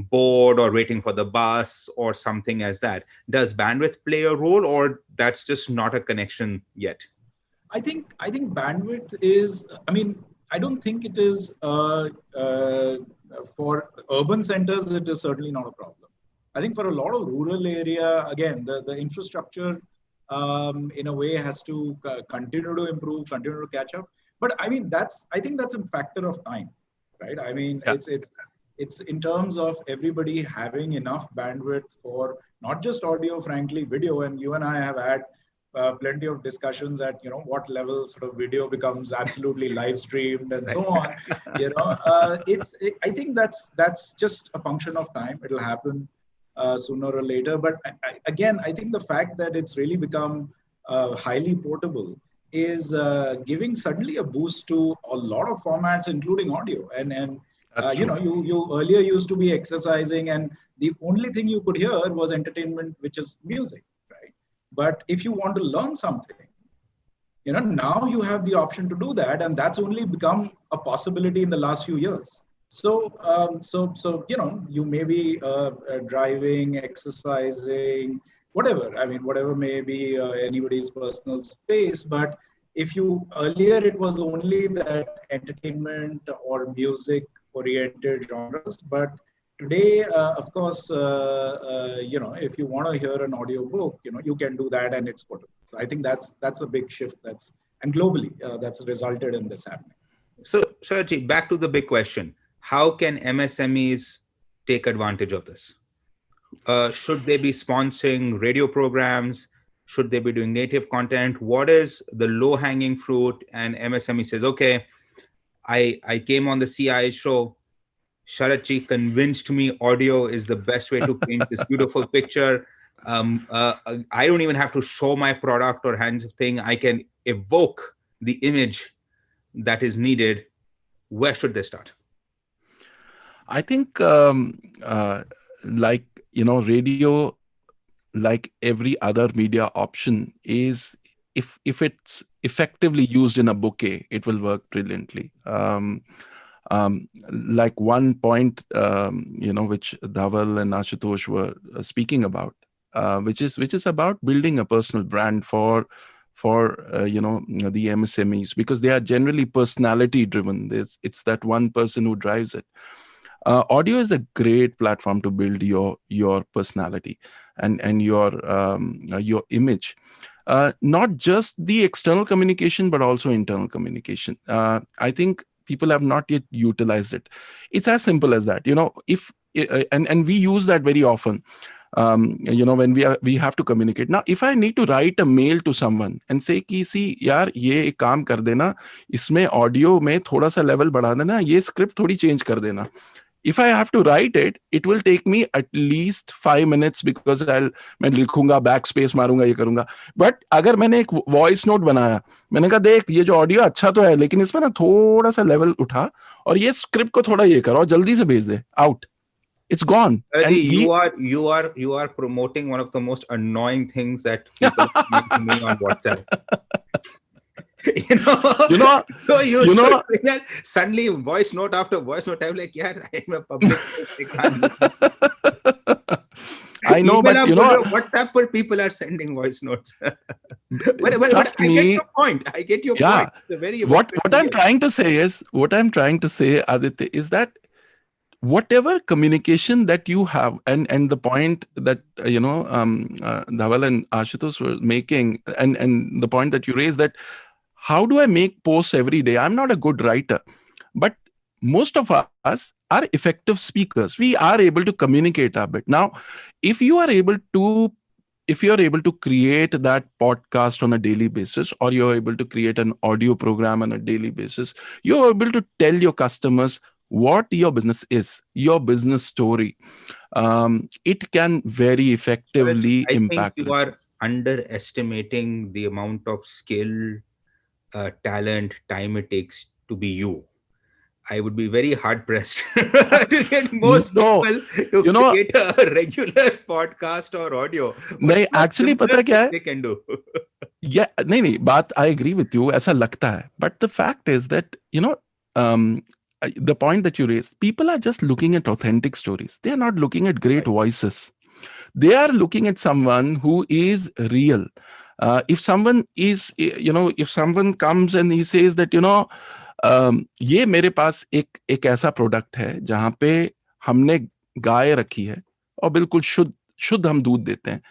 Speaker 1: bored or waiting for the bus or something as that. Does bandwidth play a role, or that's just not a connection yet?
Speaker 4: I think bandwidth is, I mean, I don't think it is for urban centers, it is certainly not a problem. I think for a lot of rural area, again, the infrastructure in a way has to continue to improve, continue to catch up. But I mean, I think that's a factor of time, right? I mean,
Speaker 2: Yeah.
Speaker 4: it's in terms of everybody having enough bandwidth for not just audio, frankly, video. And you and I have had plenty of discussions at what level sort of video becomes absolutely live streamed and so on. I think that's just a function of time. It'll happen sooner or later. But again, I think the fact that it's really become highly portable is giving suddenly a boost to a lot of formats, including audio. And you earlier used to be exercising, and the only thing you could hear was entertainment, which is music, right? But if you want to learn something, now you have the option to do that, and that's only become a possibility in the last few years. So, you may be driving, exercising, whatever. I mean, whatever may be anybody's personal space. But if earlier it was only that entertainment or music-oriented genres, but today, of course, if you want to hear an audio book, you can do that, and it's portable. So I think that's a big shift. And globally, that's resulted in this happening.
Speaker 1: So, Sharad, back to the big question. How can MSMEs take advantage of this? Should they be sponsoring radio programs? Should they be doing native content? What is the low-hanging fruit? And MSME says, okay, I came on the CI show. Sharadji convinced me audio is the best way to paint this beautiful picture. I don't even have to show my product or hands of thing. I can evoke the image that is needed. Where should they start?
Speaker 2: I think, radio, like every other media option, is if it's effectively used in a bouquet, it will work brilliantly. Like one point, which Dhaval and Ashutosh were speaking about, which is about building a personal brand for the MSMEs, because they are generally personality driven. It's that one person who drives it. Audio is a great platform to build your personality and your image. Not just the external communication, but also internal communication. I think people have not yet utilized it. It's as simple as that. If and we use that very often. When we have to communicate. Now, if I need to write a mail to someone and say कि see यार ये एक काम कर देना, इसमें audio में थोड़ा सा लेवल बढ़ा देना, ये स्क्रिप्ट थोड़ी चेंज कर देना. If I have to write it, it will take me at least 5 minutes because मैं लिखूंगा, backspace मारूंगा, ये करूंगा. But अगर मैंने एक voice note बनाया, मैंने कहा देख ये जो ऑडियो अच्छा तो है, लेकिन इसमें ना थोड़ा सा लेवल उठा और ये स्क्रिप्ट को थोड़ा ये करो और जल्दी से भेज दे, out. It's gone.
Speaker 1: And you are promoting one of the most annoying things that people make to me on WhatsApp. So you know, that suddenly voice note after voice note, I'm like, yeah, I'm a public.
Speaker 2: I know, but
Speaker 1: WhatsApp where people are sending voice notes. but I get your point. I get your point. It's very
Speaker 2: what I'm trying to say, Aditya, is that whatever communication that you have, and the point that Dhaval and Ashutosh were making, and the point that you raised, that how do I make posts every day? I'm not a good writer, but most of us are effective speakers. We are able to communicate a bit. Now, if you are able to create that podcast on a daily basis, or you're able to create an audio program on a daily basis, you're able to tell your customers what your business is, your business story. It can very effectively impact.
Speaker 1: I think you are underestimating the amount of skill, talent, time it takes to be you. I would be very hard pressed to get most people to create a regular podcast or audio.
Speaker 2: नहीं, actually पता क्या है?
Speaker 1: They can do.
Speaker 2: Yeah, नहीं, बात I agree with you. ऐसा लगता है. But the fact is that the point that you raised, people are just looking at authentic stories. They are not looking at great voices. They are looking at someone who is real. If someone comes and he says that, ये मेरे पास एक ऐसा product है जहां पे हमने गाय रखी है और बिल्कुल शुद्ध शुद्ध हम दूध देते हैं,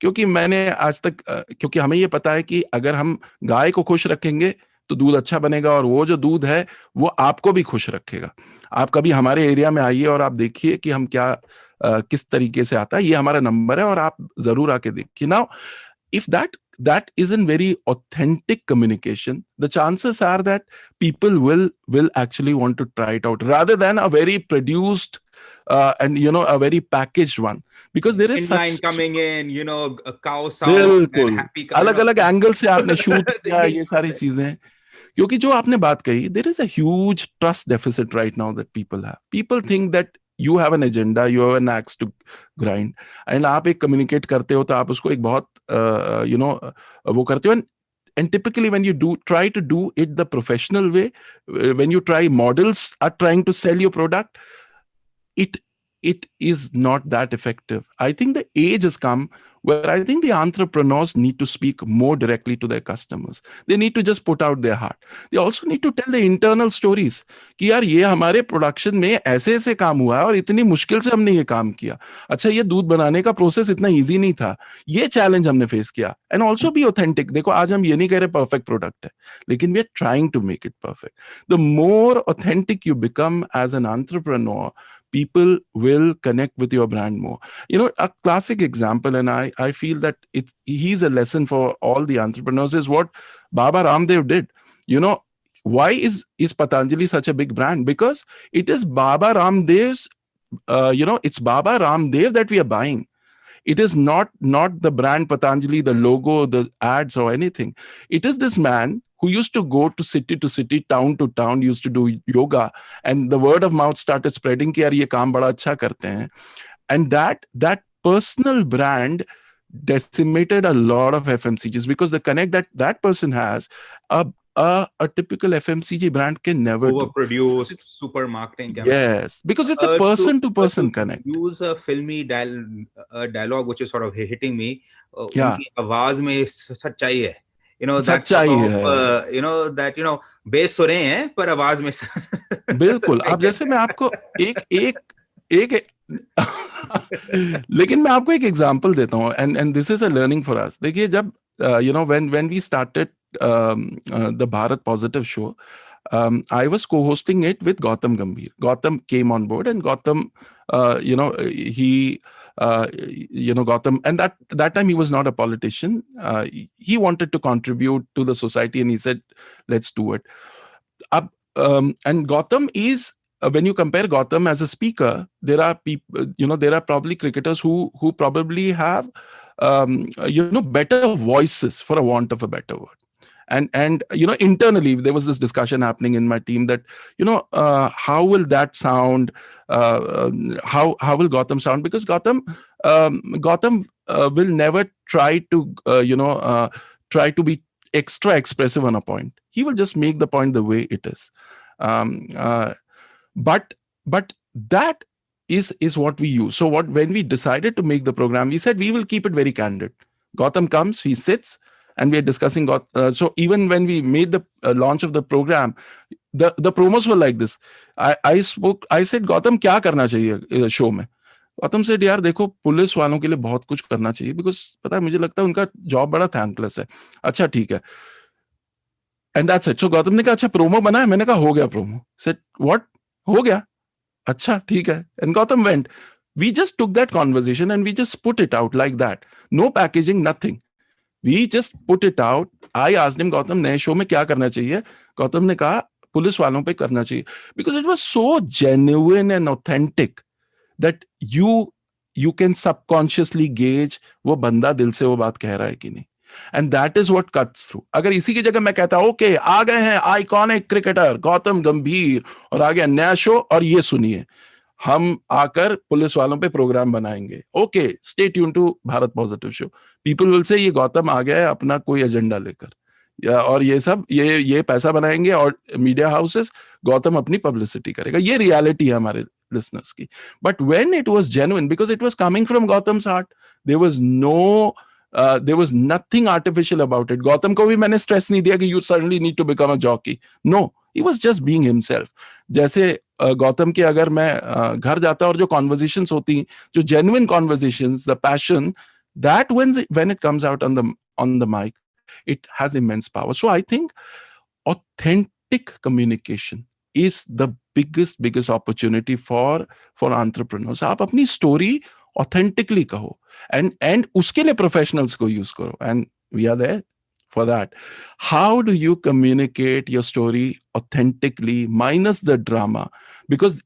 Speaker 2: क्योंकि मैंने आज तक क्योंकि हमें ये पता है कि अगर हम गाय को खुश रखेंगे तो दूध अच्छा बनेगा, और वो जो दूध है वो आपको भी खुश रखेगा। आप कभी हमारे एरिया में आइए और आप देखिए कि हम क्या किस तरीके से आता है। ये हमारा नंबर है और आप जरूर आके देखिए। Now if that isn't very authentic communication, the chances are that people will actually want to try it out rather than a very produced and a very packaged one, because there is
Speaker 1: inline
Speaker 2: such
Speaker 1: coming in, a cow sound and
Speaker 2: बिल्कुल
Speaker 1: happy
Speaker 2: अलग अलग angle से आपने shoot किया, ये सारी चीजें। क्योंकि जो आपने बात कही, there is a huge trust deficit right now that people think that you have an agenda, you have an axe to grind, and आप एक कम्युनिकेट करते हो तो आप उसको एक बहुत वो करते हो। And typically when you try to do it the professional way, when you try, models are trying to sell your product, it it is not that effective. I think the age has come where I think the entrepreneurs need to speak more directly to their customers. They need to just put out their heart. They also need to tell the internal stories कि यार ये हमारे production में ऐसे ऐसे काम हुआ है और इतनी मुश्किल से हमने ये काम किया। अच्छा, ये दूध बनाने का प्रोसेस इतना इजी नहीं था, ये चैलेंज हमने फेस किया। And also be authentic. देखो, आज हम ये नहीं कह रहे परफेक्ट प्रोडक्ट है, लेकिन we are trying to make it perfect. The more authentic you become as an entrepreneur, people will connect with your brand more. A classic example, and I feel that he's a lesson for all the entrepreneurs, is what Baba Ramdev did. Why is Patanjali such a big brand? Because it is Baba Ramdev's, it's Baba Ramdev that we are buying. It is not the brand Patanjali, the logo, the ads or anything. It is this man who used to go to city, town to town, used to do yoga, and the word of mouth started spreading कि यार ये काम बड़ा अच्छा करते हैं. And that personal brand decimated a lot of FMCGs, because the connect that person has, a typical FMCG brand can never do.
Speaker 1: Overproduced, super marketing campaign.
Speaker 2: Yes, because it's a person to person connect.
Speaker 1: Use a filmy dialogue which is sort of hitting me.
Speaker 2: Yeah.
Speaker 1: उनकी आवाज में सच्चाई है. That
Speaker 2: सच्चाई
Speaker 1: sort
Speaker 2: है.
Speaker 1: of, that base तो रहे हैं पर आवाज में
Speaker 2: बिल्कुल. अब जैसे मैं आपको एक लेकिन मैं आपको एक एग्जांपल देता हूँ, and this is a learning for us. देखिए, जब when we started the Bharat Positive show, I was co-hosting it with Gautam Gambhir. Gautam came on board, and Gautam, he Gautam, and that time he was not a politician. He wanted to contribute to the society, and he said, let's do it. And Gautam is, when you compare Gautam as a speaker, there are people, there are probably cricketers who probably have, better voices, for a want of a better word. And internally there was this discussion happening in my team that, how will that sound? How will Gautam sound? Because Gautam will never try to, try to be extra expressive on a point. He will just make the point the way it is. But that is what we use. So when we decided to make the program, we said we will keep it very candid. Gautam comes, he sits, and we are discussing. So even when we made the launch of the program, the promos were like this. I said, Gautam, क्या करना चाहिए show में? Gautam said, यार देखो, police वालों के लिए बहुत कुछ करना चाहिए, because पता है मुझे लगता है उनका जॉब बड़ा थैंकलेस है. अच्छा ठीक है. And that's it. So Gautam ने कहा, अच्छा प्रोमो बना है? मैंने कहा हो गया प्रोमो. Said, what? हो गया? अच्छा ठीक है. And Gautam went. We just took that conversation and we just put it out like that. No packaging, nothing. We just put it out. I asked him, Gautam, नए show में क्या करना चाहिए? Gautam ने कहा पुलिस वालों पे करना चाहिए. Because it was so genuine and authentic that you can subconsciously gauge वो बंदा दिल से वो बात कह रहा है कि नहीं. And that is what cuts through. अगर इसी की जगह मैं कहता ओके आ गए हैं आइकॉनिक क्रिकेटर गौतम गंभीर और आ गया नया शो और ये सुनिए, हम आकर पुलिस वालों पे प्रोग्राम बनाएंगे, okay stay tune to Bharat positive show, people will say ये गौतम आ गया है अपना कोई एजेंडा लेकर, और ये सब ये पैसा बनाएंगे और मीडिया हाउसेस, गौतम अपनी पब्लिसिटी करेगा. ये रियलिटी है हमारे लिसनर्स की. But when it was genuine, because it was coming from Gautam's heart, there was nothing artificial about it. Gautam को भी मैंने स्ट्रेस नहीं दिया कि you suddenly need to become a jockey. No, He was just being himself. जैसे गौतम के अगर मैं घर जाता और जो conversations होती, जो genuine conversations, the passion, that when it comes out on the mic, it has immense power. So I think authentic communication is the biggest opportunity for entrepreneurs. आप अपनी story authentically कहो, and उसके लिए professionals को use करो, and we are there for that. How do you communicate your story authentically minus the drama? Because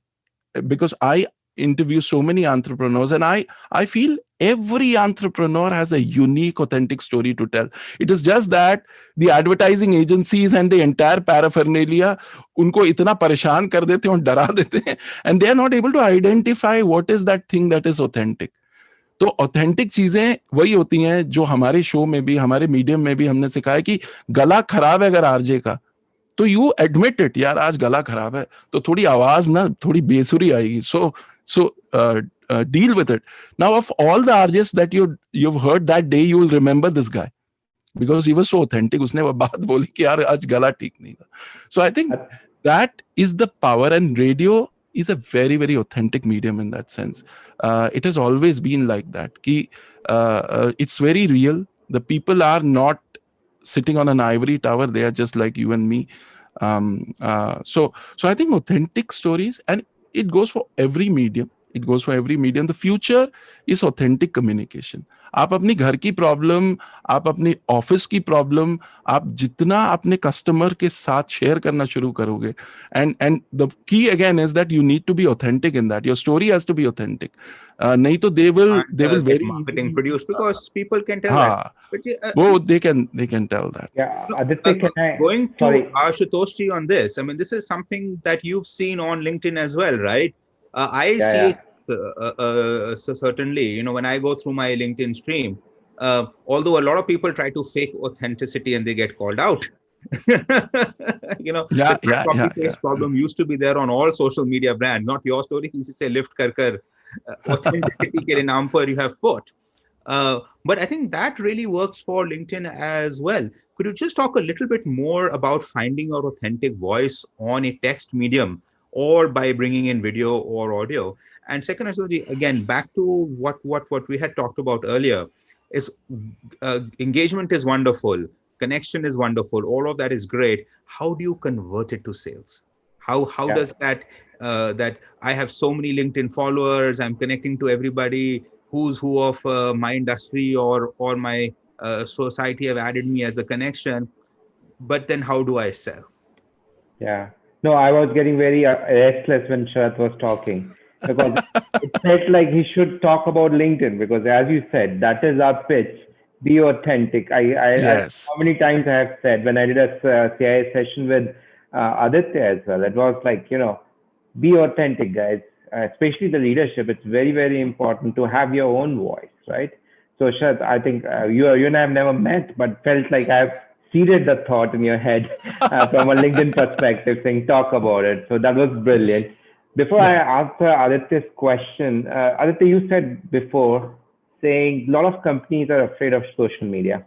Speaker 2: I interview so many entrepreneurs, and I feel every entrepreneur has a unique, authentic story to tell. It is just that the advertising agencies and the entire paraphernalia उनको इतना परेशान कर देते हैं और डरा देते हैं, and they are not able to identify what is that thing that is authentic. तो ऑथेंटिक चीजें वही होती हैं जो हमारे शो में भी, हमारे मीडियम में भी हमने सिखाया कि गला खराब है अगर आरजे का, तो यू एडमिट इट, यार आज गला खराब है, तो थोड़ी आवाज ना थोड़ी बेसुरी आएगी, so deal with it. Now, of all the RJs that you've heard that day, you will remember this guy because he was so authentic. उसने वो बात बोली कि यार आज गला ठीक नहीं था. So I think that is the power, and radio is a very, very authentic medium in that sense. It has always been like that. Ki, it's very real. The people are not sitting on an ivory tower. They are just like you and me. So I think authentic stories, and it goes for every medium. It goes for every medium. The future is authentic communication. आप अपनी घर की problem, आप अपनी office की problem, आप जितना अपने कस्टमर के साथ शेयर करना शुरू करोगे, and the key again is that you need to be authentic in that. Your story has to be authentic. नहीं तो they will very
Speaker 1: marketing produced, because people can tell that.
Speaker 2: But they can tell that.
Speaker 3: Yeah, Aditya,
Speaker 1: going to Ashutosh on this. I mean, this is something that you've seen on LinkedIn as well, right? I see it so certainly, when I go through my LinkedIn stream, although a lot of people try to fake authenticity and they get called out. The copy-paste problem used to be there on all social media brands, not your story. You say lift kar authenticity ke naam par you have put. But I think that really works for LinkedIn as well. Could you just talk a little bit more about finding your authentic voice on a text medium, or by bringing in video or audio? And second, again, back to what we had talked about earlier, is engagement is wonderful, connection is wonderful, all of that is great. How do you convert it to sales? How does that that I have so many LinkedIn followers, I'm connecting to everybody who's who of my industry or my society have added me as a connection, but then how do I sell?
Speaker 3: Yeah. No, I was getting very restless when Sharat was talking, because it felt like he should talk about LinkedIn, because as you said, that is our pitch. Be authentic.
Speaker 2: Yes.
Speaker 3: How many times I have said when I did a CIA session with Aditya as well, it was like, be authentic, guys, especially the leadership. It's very, very important to have your own voice, right? So Sharat, I think you and I have never met, but felt like I've seeded the thought in your head from a LinkedIn perspective, saying talk about it. So that was brilliant. Before I answer Aditya's question, Aditya, you said before saying a lot of companies are afraid of social media.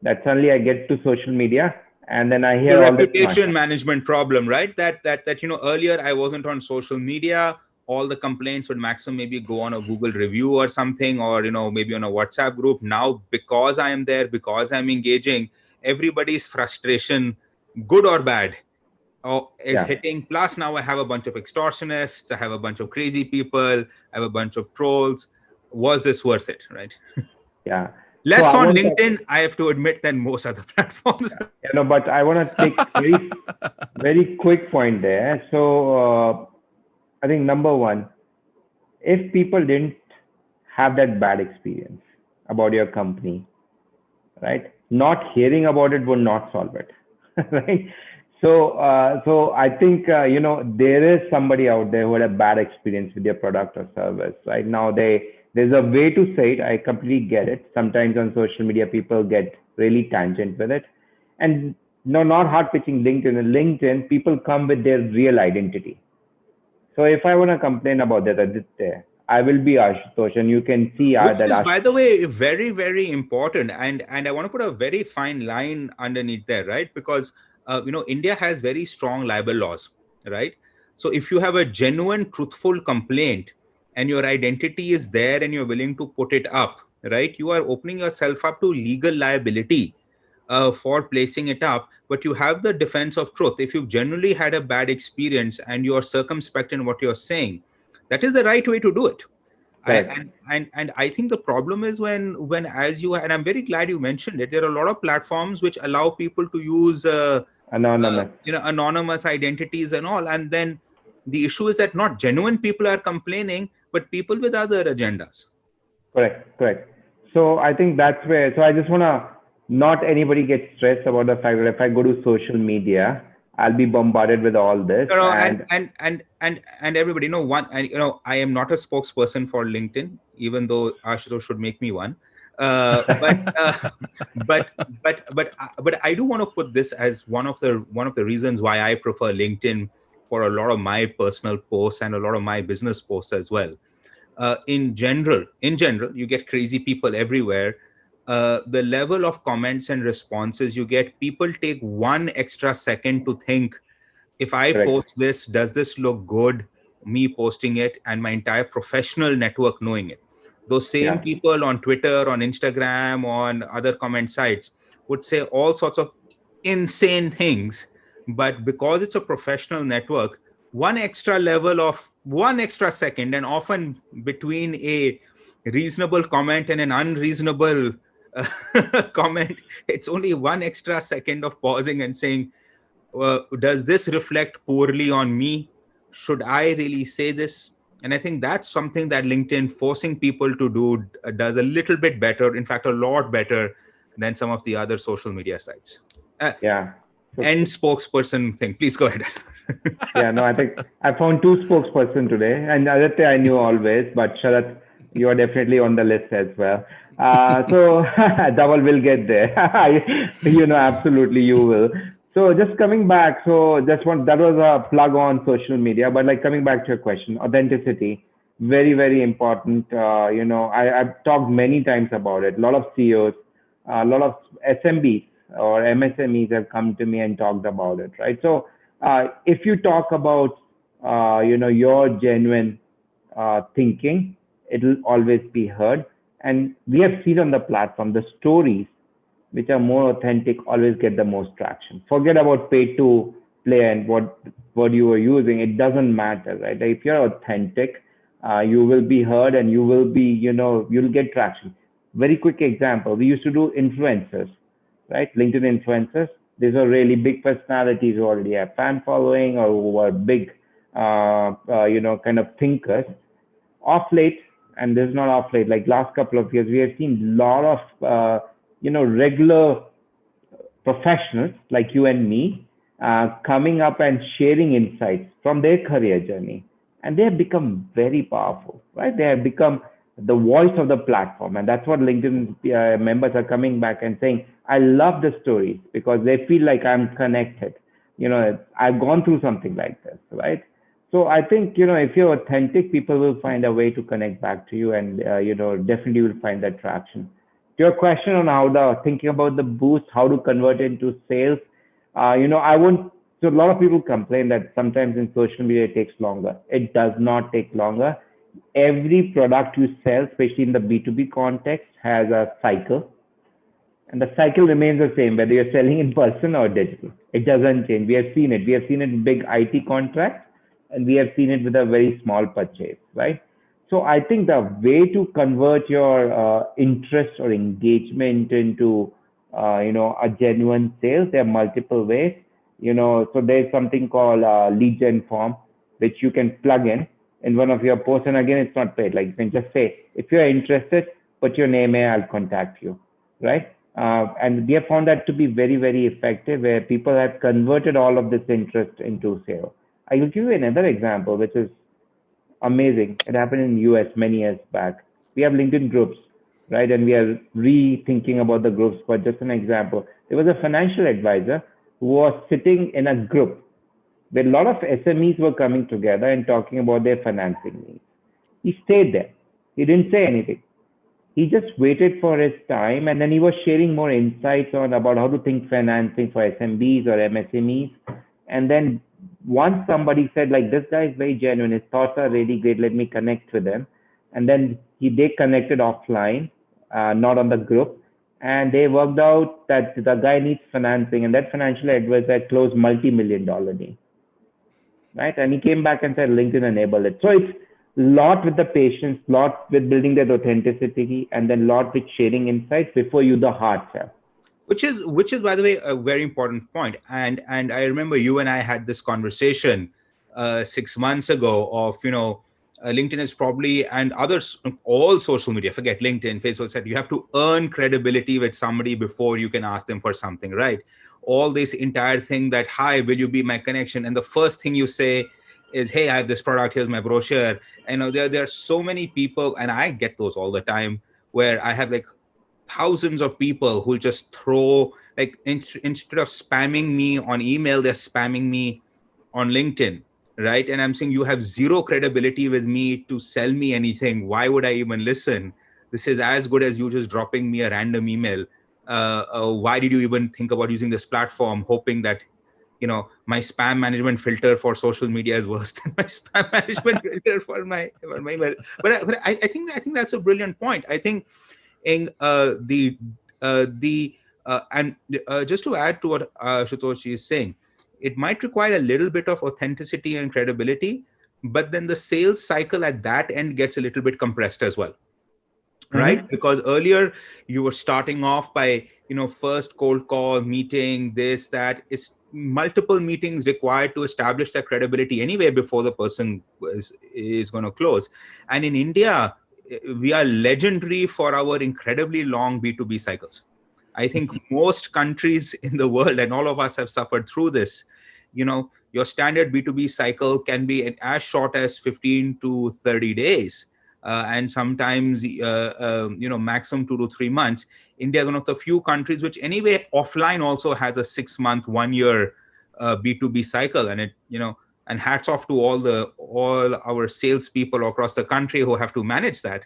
Speaker 3: That suddenly I get to social media and then I hear
Speaker 1: the
Speaker 3: all
Speaker 1: reputation management problem, right? That earlier I wasn't on social media. All the complaints would maximum maybe go on a Google review or something, or maybe on a WhatsApp group. Now, because I am there, because I'm engaging, everybody's frustration, good or bad, is hitting. Plus, now I have a bunch of extortionists, I have a bunch of crazy people, I have a bunch of trolls. Was this worth it, right?
Speaker 3: Yeah.
Speaker 1: Less so on LinkedIn, I have to admit, than most other platforms.
Speaker 3: But I want to take very, very quick point there. So I think number one, if people didn't have that bad experience about your company, right? Not hearing about it would not solve it, right? So I think, there is somebody out there who had a bad experience with your product or service. Right now, there's a way to say it. I completely get it. Sometimes on social media, people get really tangent with it. And not hard pitching LinkedIn. In LinkedIn, people come with their real identity. So if I want to complain about that, I will be Ashutosh, and you can see
Speaker 1: that. Which is, by the way, very, very important. And I want to put a very fine line underneath there, right? Because India has very strong libel laws, right? So if you have a genuine, truthful complaint and your identity is there and you're willing to put it up, right, you are opening yourself up to legal liability for placing it up. But you have the defense of truth. If you've generally had a bad experience and you are circumspect in what you're saying, that is the right way to do it.
Speaker 3: Correct.
Speaker 1: And I think the problem is when as you, and I'm very glad you mentioned it, there are a lot of platforms which allow people to use
Speaker 3: Anonymous.
Speaker 1: anonymous identities and all, and then the issue is that not genuine people are complaining, but people with other agendas.
Speaker 3: Correct, correct. So I think that's where, so I just want to, not anybody gets stressed about the fact that if I go to social media, I'll be bombarded with all this.
Speaker 1: And
Speaker 3: And
Speaker 1: and everybody, one, and I am not a spokesperson for LinkedIn, even though Ashutosh should make me one. But but but I do want to put this as one of the reasons why I prefer LinkedIn for a lot of my personal posts and a lot of my business posts as well. In general, you get crazy people everywhere. The level of comments and responses you get, people take 1 extra second to think, if I
Speaker 3: correct.
Speaker 1: post this, does this look good? Me posting it and my entire professional network knowing it. Those same
Speaker 3: Yeah,
Speaker 1: people on Twitter, on Instagram, on other comment sites would say all sorts of insane things. But because it's a professional network, 1 extra second, and often between a reasonable comment and an unreasonable comment, it's only 1 extra second of pausing and saying, does this reflect poorly on me? Should I really say this? And I think that's something that LinkedIn forcing people to do does a little bit better, in fact, a lot better than some of the other social media sites.
Speaker 3: yeah. So,
Speaker 1: And spokesperson thing, please go ahead.
Speaker 3: yeah, no, I think I found two spokesperson today, and Aditya I knew always, but Sharat, you are definitely on the list as well. So Dhaval will get there. Absolutely you will. So just coming back, so just want that was a plug on social media, but like coming back to your question, authenticity, very very important. I've talked many times about it. A lot of CEOs, a lot of SMBs or MSMEs have come to me and talked about it, right? So if you talk about your genuine thinking, it'll always be heard. And we have seen on the platform the stories which are more authentic always get the most traction. Forget about pay to play and what you are using. It doesn't matter, right? Like if you're authentic, you will be heard and you will be, you'll get traction. Very quick example. We used to do influencers, right? LinkedIn influencers. These are really big personalities who already have fan following or who are big, kind of thinkers. Off late, and this is not off late, like last couple of years, we have seen a lot of, regular professionals like you and me coming up and sharing insights from their career journey. And they have become very powerful, right? They have become the voice of the platform. And that's what LinkedIn members are coming back and saying, I love the stories because they feel like I'm connected. I've gone through something like this, right? So I think, if you're authentic, people will find a way to connect back to you and, definitely will find that traction. To your question on how thinking about the boost, how to convert it into sales, I won't, so a lot of people complain that sometimes in social media it takes longer. It does not take longer. Every product you sell, especially in the B2B context, has a cycle. And the cycle remains the same, whether you're selling in person or digital. It doesn't change. We have seen it. We have seen it in big IT contracts, and we have seen it with a very small purchase, right? So I think the way to convert your interest or engagement into, a genuine sales, there are multiple ways. So there's something called lead gen form, which you can plug in one of your posts. And again, it's not paid. Like you can just say, if you're interested, put your name here, I'll contact you, right? And we have found that to be very, very effective, where people have converted all of this interest into sale. I will give you another example, which is amazing. It happened in the US many years back. We have LinkedIn groups, right? And we are rethinking about the groups. But just an example, there was a financial advisor who was sitting in a group where a lot of SMEs were coming together and talking about their financing needs. He stayed there. He didn't say anything. he just waited for his time, and then he was sharing more insights on about how to think financing for SMBs or MSMEs. And then once somebody said, like, this guy is very genuine, his thoughts are really great, let me connect with him. And then they connected offline, not on the group, and they worked out that the guy needs financing, and that financial advisor closed multi-million-dollar deal, right? And he came back and said LinkedIn enabled it. So it's lot with the patience, lot with building that authenticity, and then lot with sharing insights before you the hard sell.
Speaker 1: Which is by the way a very important point. And I remember you and I had this conversation 6 months ago of, LinkedIn is probably, and others, all social media, forget LinkedIn, Facebook, said you have to earn credibility with somebody before you can ask them for something, right? All this entire thing that, hi, will you be my connection? And the first thing you say is, hey, I have this product, here's my brochure. There are so many people, and I get those all the time, where I have like thousands of people who just throw, like, instead of spamming me on email, they're spamming me on LinkedIn, right? And I'm saying, you have zero credibility with me to sell me anything. Why would I even listen? This is as good as you just dropping me a random email. Why did you even think about using this platform, hoping that my spam management filter for social media is worse than my spam management filter for my email? But I think that's a brilliant point. I think in and just to add to what Shutoshi is saying, it might require a little bit of authenticity and credibility, but then the sales cycle at that end gets a little bit compressed as well, right?
Speaker 3: Mm-hmm.
Speaker 1: Because earlier you were starting off by, first cold call meeting, this, that is multiple meetings required to establish that credibility anyway before the person is going to close. And in India, we are legendary for our incredibly long B2B cycles. I think most countries in the world, and all of us have suffered through this, your standard B2B cycle can be as short as 15 to 30 days. And sometimes, maximum 2 to 3 months. India is one of the few countries which anyway offline also has a 6 month, 1 year B2B cycle. And and hats off to all our salespeople across the country who have to manage that.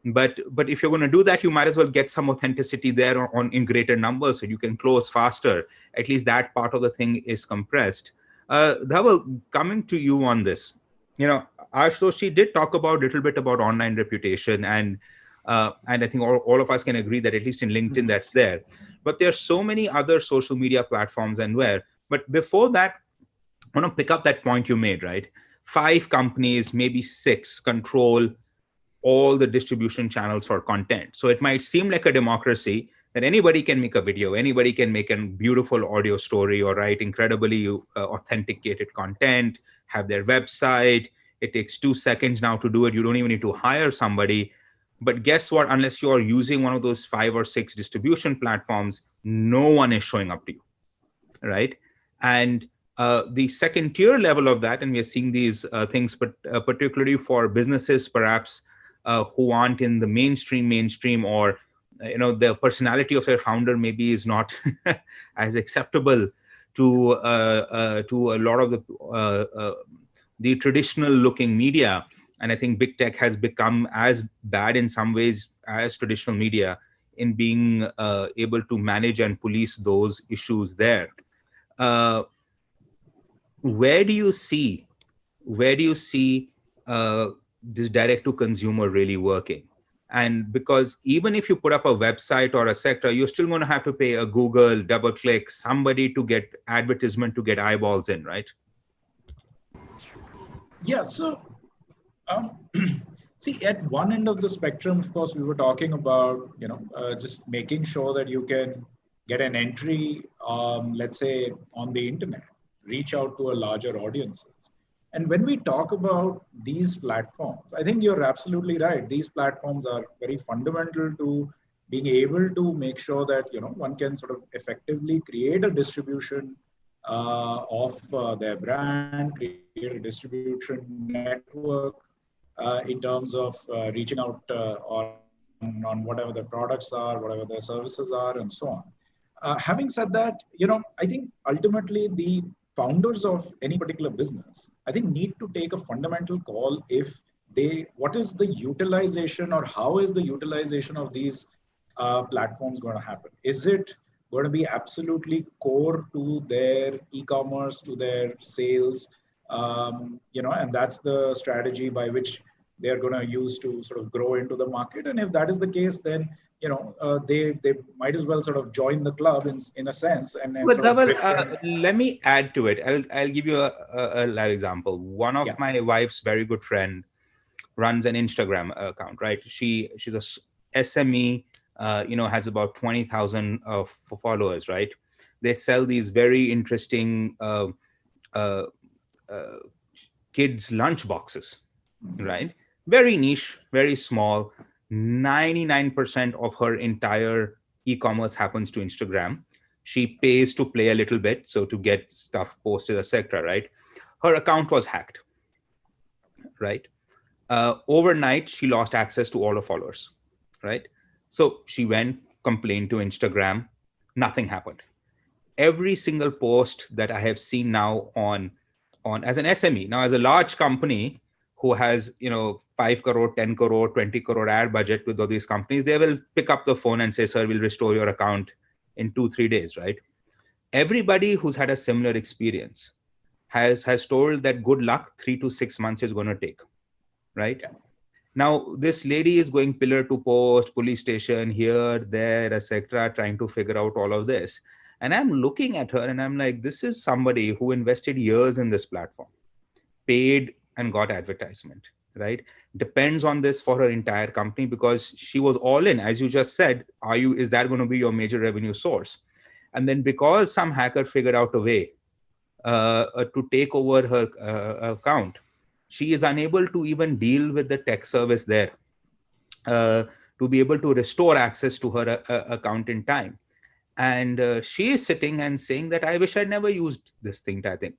Speaker 1: But if you're going to do that, you might as well get some authenticity there in greater numbers so you can close faster. At least that part of the thing is compressed. Dhaval, coming to you on this, Ashutosh did talk about a little bit about online reputation, and I think all of us can agree that at least in LinkedIn that's there. But there are so many other social media platforms and where. But before that, I want to pick up that point you made, right? 5 companies, maybe 6, control all the distribution channels for content. So it might seem like a democracy that anybody can make a video, anybody can make a beautiful audio story or write incredibly authenticated content, have their website. It takes 2 seconds now to do it. You don't even need to hire somebody. But guess what? Unless you're using one of those 5 or 6 distribution platforms, no one is showing up to you, right? And the second tier level of that, and we are seeing these things, but particularly for businesses, perhaps who aren't in the mainstream, or the personality of their founder maybe is not as acceptable to a lot of the traditional looking media. And I think big tech has become as bad in some ways as traditional media in being able to manage and police those issues there. Where do you see this direct to consumer really working? And because even if you put up a website or a sector, you're still going to have to pay a Google, double click, somebody to get advertisement to get eyeballs in, right?
Speaker 4: Yeah. So, see, at one end of the spectrum, of course, we were talking about, just making sure that you can get an entry, let's say, on the internet, reach out to a larger audiences. And when we talk about these platforms, I think you're absolutely right. These platforms are very fundamental to being able to make sure that, one can sort of effectively create a distribution of their brand, create a distribution network in terms of reaching out on whatever the products are, whatever their services are, and so on. Having said that, I think ultimately the founders of any particular business, I think, need to take a fundamental call if what is the utilization, or how is the utilization of these platforms going to happen? Is it going to be absolutely core to their e-commerce, to their sales? And that's the strategy by which they're going to use to sort of grow into the market. And if that is the case, then they might as well sort of join the club in a sense, and
Speaker 1: But
Speaker 4: sort of
Speaker 1: Dhaval,
Speaker 4: drift in.
Speaker 1: let me add to it. I'll give you a live example. One of
Speaker 4: Yeah.
Speaker 1: my wife's very good friend runs an Instagram account, right? She's a SME, has about 20,000 followers, right? They sell these very interesting uh, uh, kids lunch boxes, right? Very niche, very small. 99% of her entire e-commerce happens to Instagram. She pays to play a little bit, so to get stuff posted, etc. Right? Her account was hacked, right? Overnight, she lost access to all her followers, right? So she went, complained to Instagram, nothing happened. Every single post that I have seen now on as an SME, now as a large company who has 5 crore, 10 crore, 20 crore ad budget with all these companies, they will pick up the phone and say, sir, we'll restore your account in 2-3 days, right? Everybody who's had a similar experience has told that good luck, 3 to 6 months is going to take, right?
Speaker 4: Yeah.
Speaker 1: Now, this lady is going pillar to post, police station, here, there, etc., trying to figure out all of this. And I'm looking at her and I'm like, this is somebody who invested years in this platform, paid and got advertisement, right? Depends on this for her entire company because she was all in. As you just said, is that going to be your major revenue source? And then because some hacker figured out a way to take over her account, she is unable to even deal with the tech service there to be able to restore access to her account in time. And she is sitting and saying that I wish I'd never used this thing, I think,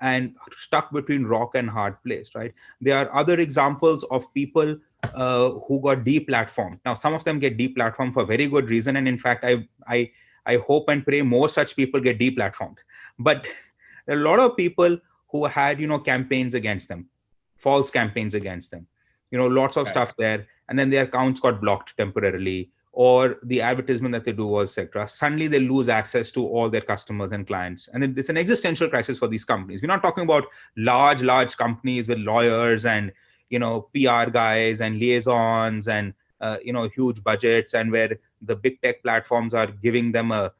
Speaker 1: and stuck between rock and hard place, right? There are other examples of people who got deplatformed. Now, some of them get deplatformed for very good reason. And in fact, I hope and pray more such people get deplatformed. But there are a lot of people who had, campaigns against them, false campaigns against them, lots of stuff there. And then their accounts got blocked temporarily, or the advertisement that they do was, etc. Suddenly they lose access to all their customers and clients. And then it's an existential crisis for these companies. We're not talking about large companies with lawyers and, PR guys and liaisons and, huge budgets, and where the big tech platforms are giving them a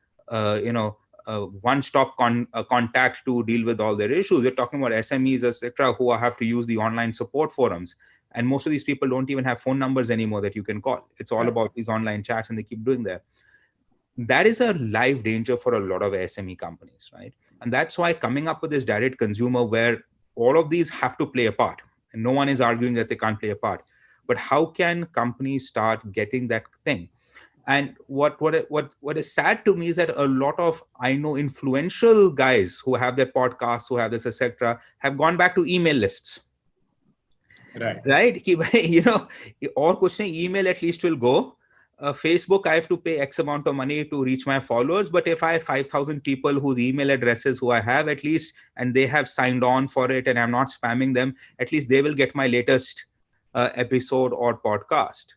Speaker 1: one-stop contact to deal with all their issues. We're talking about SMEs, etc., who have to use the online support forums. And most of these people don't even have phone numbers anymore that you can call. It's all about these online chats, and they keep doing that. That is a live danger for a lot of SME companies, right? And that's why coming up with this direct consumer where all of these have to play a part, and no one is arguing that they can't play a part. But how can companies start getting that thing? And what is sad to me is that a lot of, I know, influential guys who have their podcasts, who have this, etc., have gone back to email lists. Right? Or kuch nahi, email at least will go. Facebook, I have to pay X amount of money to reach my followers. But if I have 5,000 people whose email addresses who I have at least, and they have signed on for it and I'm not spamming them, at least they will get my latest episode or podcast.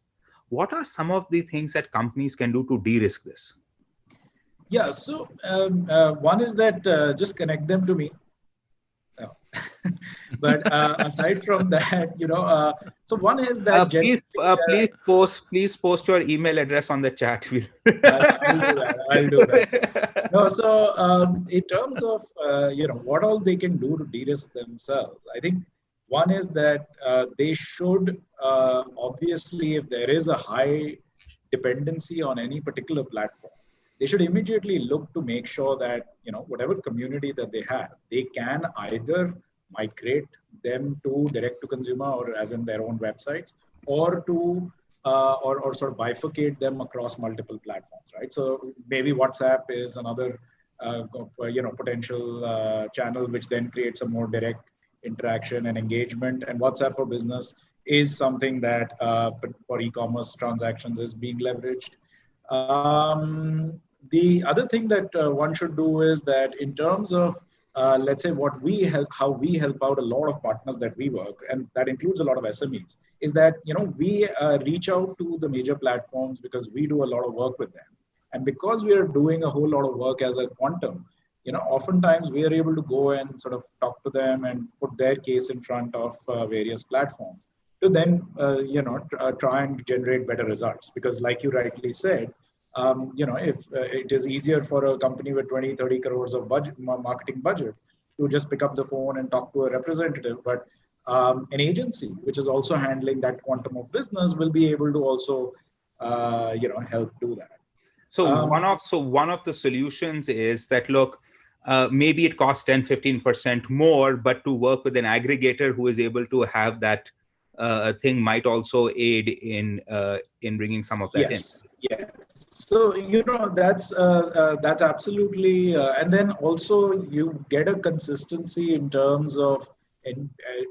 Speaker 1: What are some of the things that companies can do to de-risk this?
Speaker 4: Yeah, so one is that just connect them to me. But aside from that, so one is that
Speaker 1: please post your email address on the chat.
Speaker 4: I'll do that. No, so in terms of what all they can do to de-risk themselves, I think one is that they should obviously, if there is a high dependency on any particular platform, they should immediately look to make sure that whatever community that they have, they can either migrate them to direct to consumer, or as in their own websites, or to or sort of bifurcate them across multiple platforms, right? So maybe WhatsApp is another potential channel, which then creates a more direct interaction and engagement. And WhatsApp for Business is something that for e-commerce transactions is being leveraged. The other thing that one should do is that in terms of let's say how we help out a lot of partners that we work, and that includes a lot of SMEs, is that we reach out to the major platforms because we do a lot of work with them, and because we are doing a whole lot of work as a quantum, oftentimes we are able to go and sort of talk to them and put their case in front of various platforms to then try and generate better results. Because like you rightly said, if it is easier for a company with 20-30 crores of marketing budget to just pick up the phone and talk to a representative, but an agency which is also handling that quantum of business will be able to also help do that.
Speaker 1: So one of the solutions is that, look, maybe it costs 10-15% more, but to work with an aggregator who is able to have that thing might also aid in bringing some of that in.
Speaker 4: Yes. So that's absolutely, and then also you get a consistency in terms of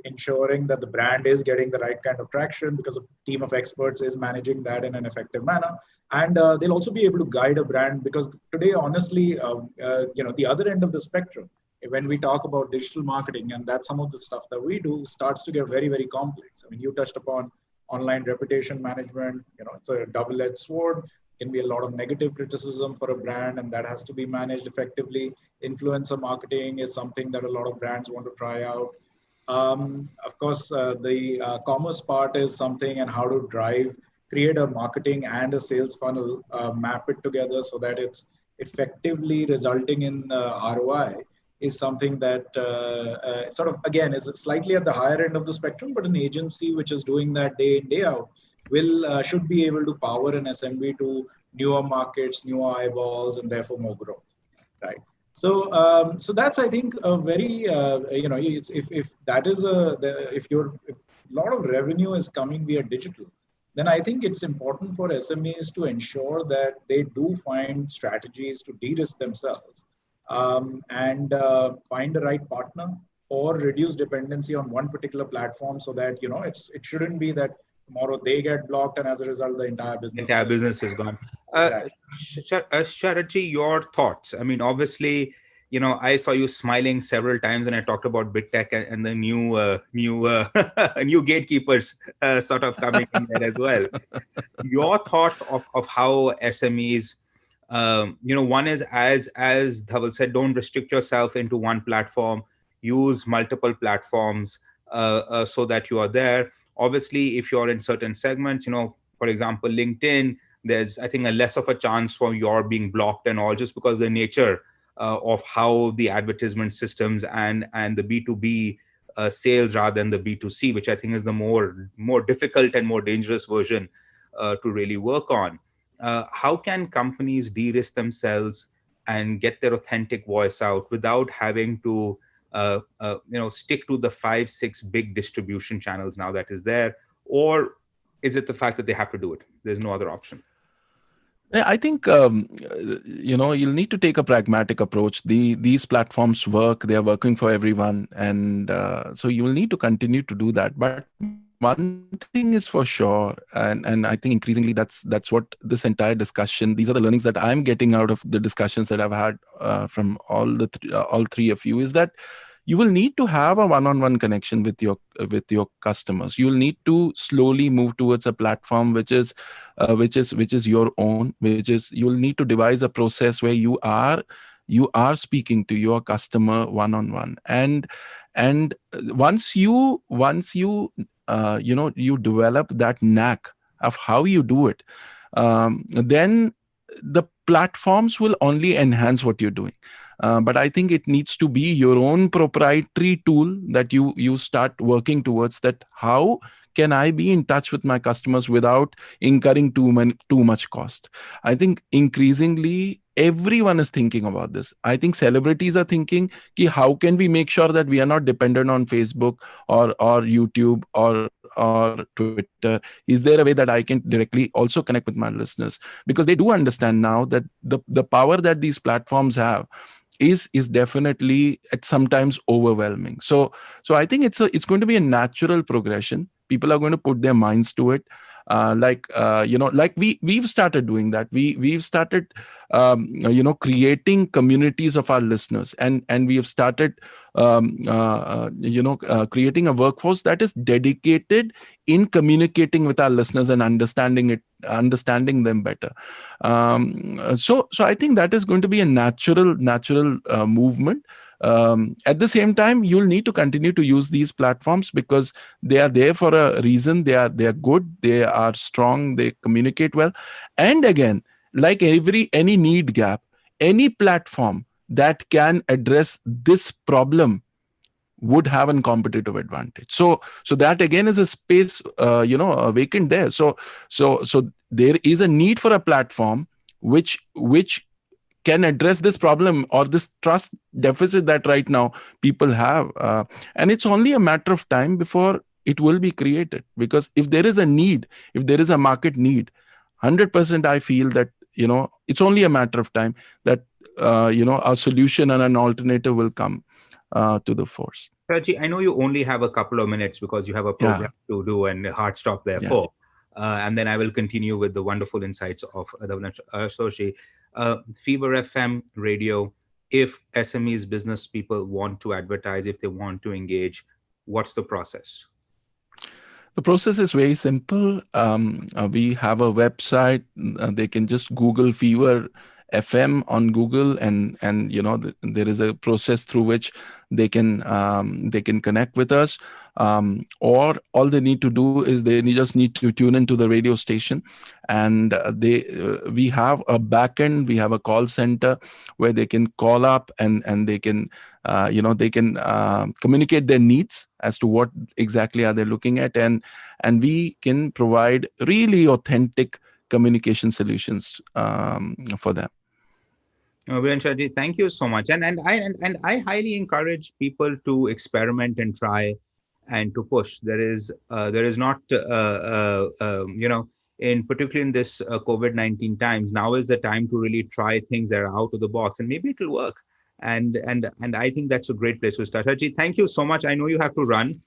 Speaker 4: ensuring that the brand is getting the right kind of traction, because a team of experts is managing that in an effective manner, and they'll also be able to guide a brand, because today, honestly, the other end of the spectrum, when we talk about digital marketing, and that's some of the stuff that we do, starts to get very, very complex. I mean, you touched upon online reputation management. It's a double-edged sword. Can be a lot of negative criticism for a brand, and that has to be managed effectively. Influencer marketing is something that a lot of brands want to try out. Of course, the commerce part is something, and how to create a marketing and a sales funnel, map it together so that it's effectively resulting in ROI, is something that sort of, again, is slightly at the higher end of the spectrum, but an agency which is doing that day in, day out should be able to power an SMB to newer markets, newer eyeballs, and therefore more growth, right? So, so that's, I think, a very, if that is if a lot of revenue is coming via digital, then I think it's important for SMEs to ensure that they do find strategies to de-risk themselves, and find the right partner, or reduce dependency on one particular platform, so that it shouldn't be that tomorrow they get blocked, and as a result the entire business
Speaker 1: is gone.
Speaker 4: Exactly.
Speaker 1: Sharatji, your thoughts? I mean, obviously, I saw you smiling several times when I talked about big tech and the new gatekeepers sort of coming in there as well. Your thought of how SMEs, one is, as Dhaval said, don't restrict yourself into one platform, use multiple platforms so that you are there. Obviously, if you're in certain segments, for example, LinkedIn, there's, I think, a less of a chance for your being blocked and all, just because of the nature of how the advertisement systems and the B2B sales rather than the B2C, which I think is the more difficult and more dangerous version to really work on. How can companies de-risk themselves and get their authentic voice out without having to stick to the 5-6 big distribution channels now that is there? Or is it the fact that they have to do it? There's no other option.
Speaker 2: I think you'll need to take a pragmatic approach. These platforms work; they are working for everyone, and so you will need to continue to do that. But one thing is for sure, and I think increasingly that's what this entire discussion. These are the learnings that I'm getting out of the discussions that I've had from all three of you, is that you will need to have a one-on-one connection with your customers. You'll need to slowly move towards a platform which is your own. You'll need to devise a process where you are speaking to your customer one-on-one, and once you you develop that knack of how you do it, then the platforms will only enhance what you're doing. But I think it needs to be your own proprietary tool that you start working towards. That how can I be in touch with my customers without incurring too much cost? I think increasingly everyone is thinking about this. I think celebrities are thinking, how can we make sure that we are not dependent on Facebook or YouTube or Twitter? Is there a way that I can directly also connect with my listeners? Because they do understand now that the power that these platforms have is definitely at sometimes overwhelming. So I think it's going to be a natural progression. People are going to put their minds to it. like we've started doing that. We've started creating communities of our listeners, and we have started creating a workforce that is dedicated in communicating with our listeners and understanding them better. So I think that is going to be a natural movement. At the same time, you'll need to continue to use these platforms because they are there for a reason. They are good, they are strong, they communicate well. And again, like any need gap, any platform that can address this problem would have a competitive advantage. So that again is a space vacant there. So there is a need for a platform which can address this problem or this trust deficit that right now people have, and it's only a matter of time before it will be created. Because if there is a need, if there is a market need, 100% I feel that it's only a matter of time that a solution and an alternative will come to the force.
Speaker 1: Raji, I know you only have a couple of minutes because you have a program to do and a hard stop therefore. And then I will continue with the wonderful insights of Ashutosh. Fever FM radio, if SMEs, business people want to advertise, if they want to engage, what's the process?
Speaker 2: The process is very simple. We have a website. They can just Google Fever FM on Google, and there is a process through which they can connect with us. Or all they need to do is they just need to tune into the radio station, and we have a backend, we have a call center where they can call up and they can communicate their needs as to what exactly are they looking at, and we can provide really authentic communication solutions for them.
Speaker 1: Virenchaji, thank you so much. And I highly encourage people to experiment and try and to push. There is not in particularly in this COVID-19 times, now is the time to really try things that are out of the box, and maybe it'll work. And I think that's a great place to start. Raji, thank you so much. I know you have to run.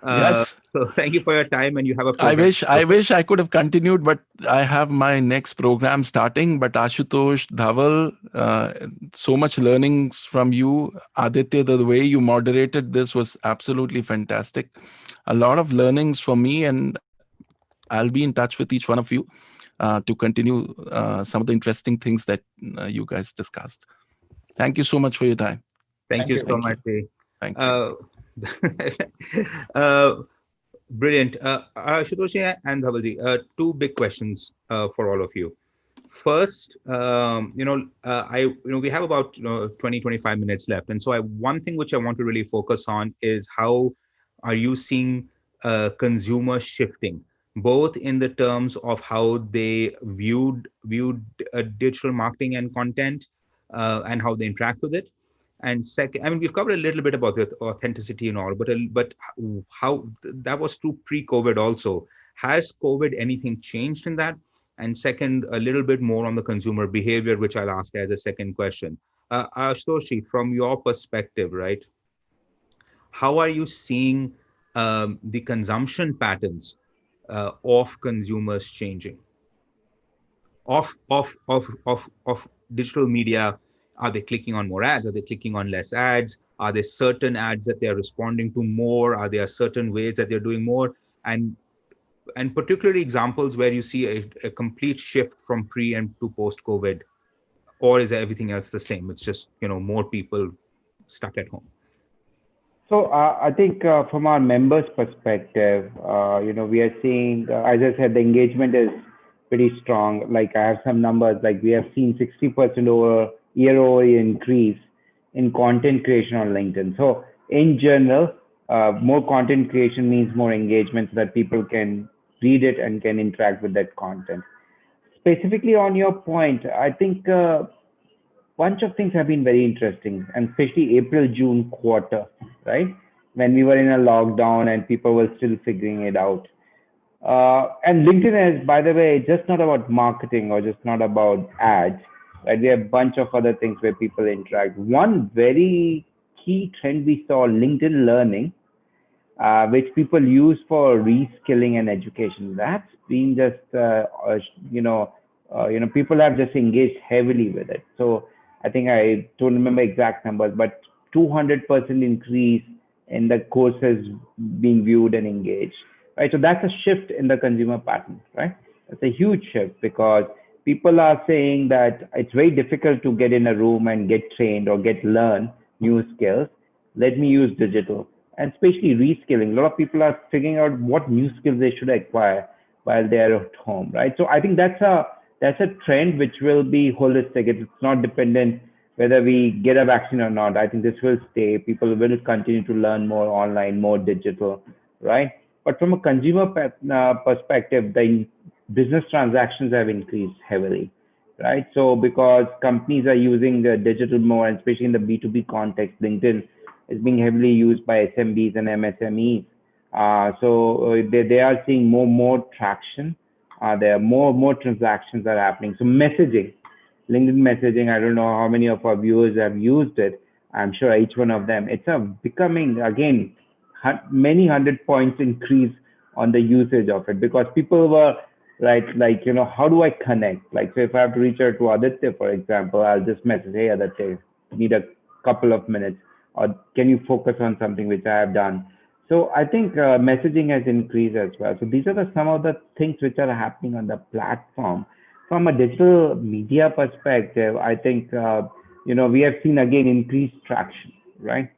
Speaker 2: Yes.
Speaker 1: So thank you for your time, and you have a
Speaker 2: program. I wish I could have continued, but I have my next program starting. But Ashutosh, Dhaval, so much learnings from you. Aditya, the way you moderated this was absolutely fantastic. A lot of learnings for me, and I'll be in touch with each one of you to continue some of the interesting things that you guys discussed. Thank you so much for your time.
Speaker 1: Thank you so much.
Speaker 2: Thank you.
Speaker 1: Brilliant. Ashutosh and Dhavalji, two big questions for all of you. First, we have about 20-25 minutes left, and so one thing which I want to really focus on is how are you seeing consumers shifting, both in the terms of how they viewed digital marketing and content, and how they interact with it. And second, I mean, we've covered a little bit about the authenticity and all, but how that was true pre-COVID also. Has COVID anything changed in that? And second, a little bit more on the consumer behavior, which I'll ask as a second question. Ashutosh, from your perspective, right? How are you seeing the consumption patterns of consumers changing? Of digital media? Are they clicking on more ads? Are they clicking on less ads? Are there certain ads that they're responding to more? Are there certain ways that they're doing more? And particularly examples where you see a complete shift from pre and to post COVID, or is everything else the same? It's just more people stuck at home.
Speaker 3: So I think from our members' perspective, we are seeing, as I said, the engagement is pretty strong. Like I have some numbers, like we have seen 60% over year-over-year increase in content creation on LinkedIn. So in general, more content creation means more engagement so that people can read it and can interact with that content. Specifically on your point, I think bunch of things have been very interesting, and especially April-June quarter, right? When we were in a lockdown and people were still figuring it out. And LinkedIn is, by the way, just not about marketing or just not about ads, right? We have a bunch of other things where people interact. One very key trend we saw, LinkedIn Learning, which people use for reskilling and education. That's been just, people have just engaged heavily with it. So I think I don't remember exact numbers, but 200% increase in the courses being viewed and engaged, right? So that's a shift in the consumer pattern, right? It's a huge shift because people are saying that it's very difficult to get in a room and get trained or get learn new skills. Let me use digital, and especially reskilling. A lot of people are figuring out what new skills they should acquire while they're at home, right? So I think that's a trend which will be holistic. It's not dependent whether we get a vaccine or not. I think this will stay. People will continue to learn more online, more digital, right? But from a consumer perspective, the business transactions have increased heavily, right? So because companies are using digital more, and especially in the B2B context, LinkedIn is being heavily used by SMBs and MSMEs. They are seeing more traction. There are more transactions are happening. So messaging, LinkedIn messaging, I don't know how many of our viewers have used it. I'm sure each one of them. It's a becoming again many hundred points increase on the usage of it because people were right, like, how do I connect? Like, so if I have to reach out to Aditya, for example, I'll just message, hey, Aditya, need a couple of minutes, or can you focus on something which I have done? So I think messaging has increased as well. So these are some of the things which are happening on the platform. From a digital media perspective, I think, we have seen again increased traction, right?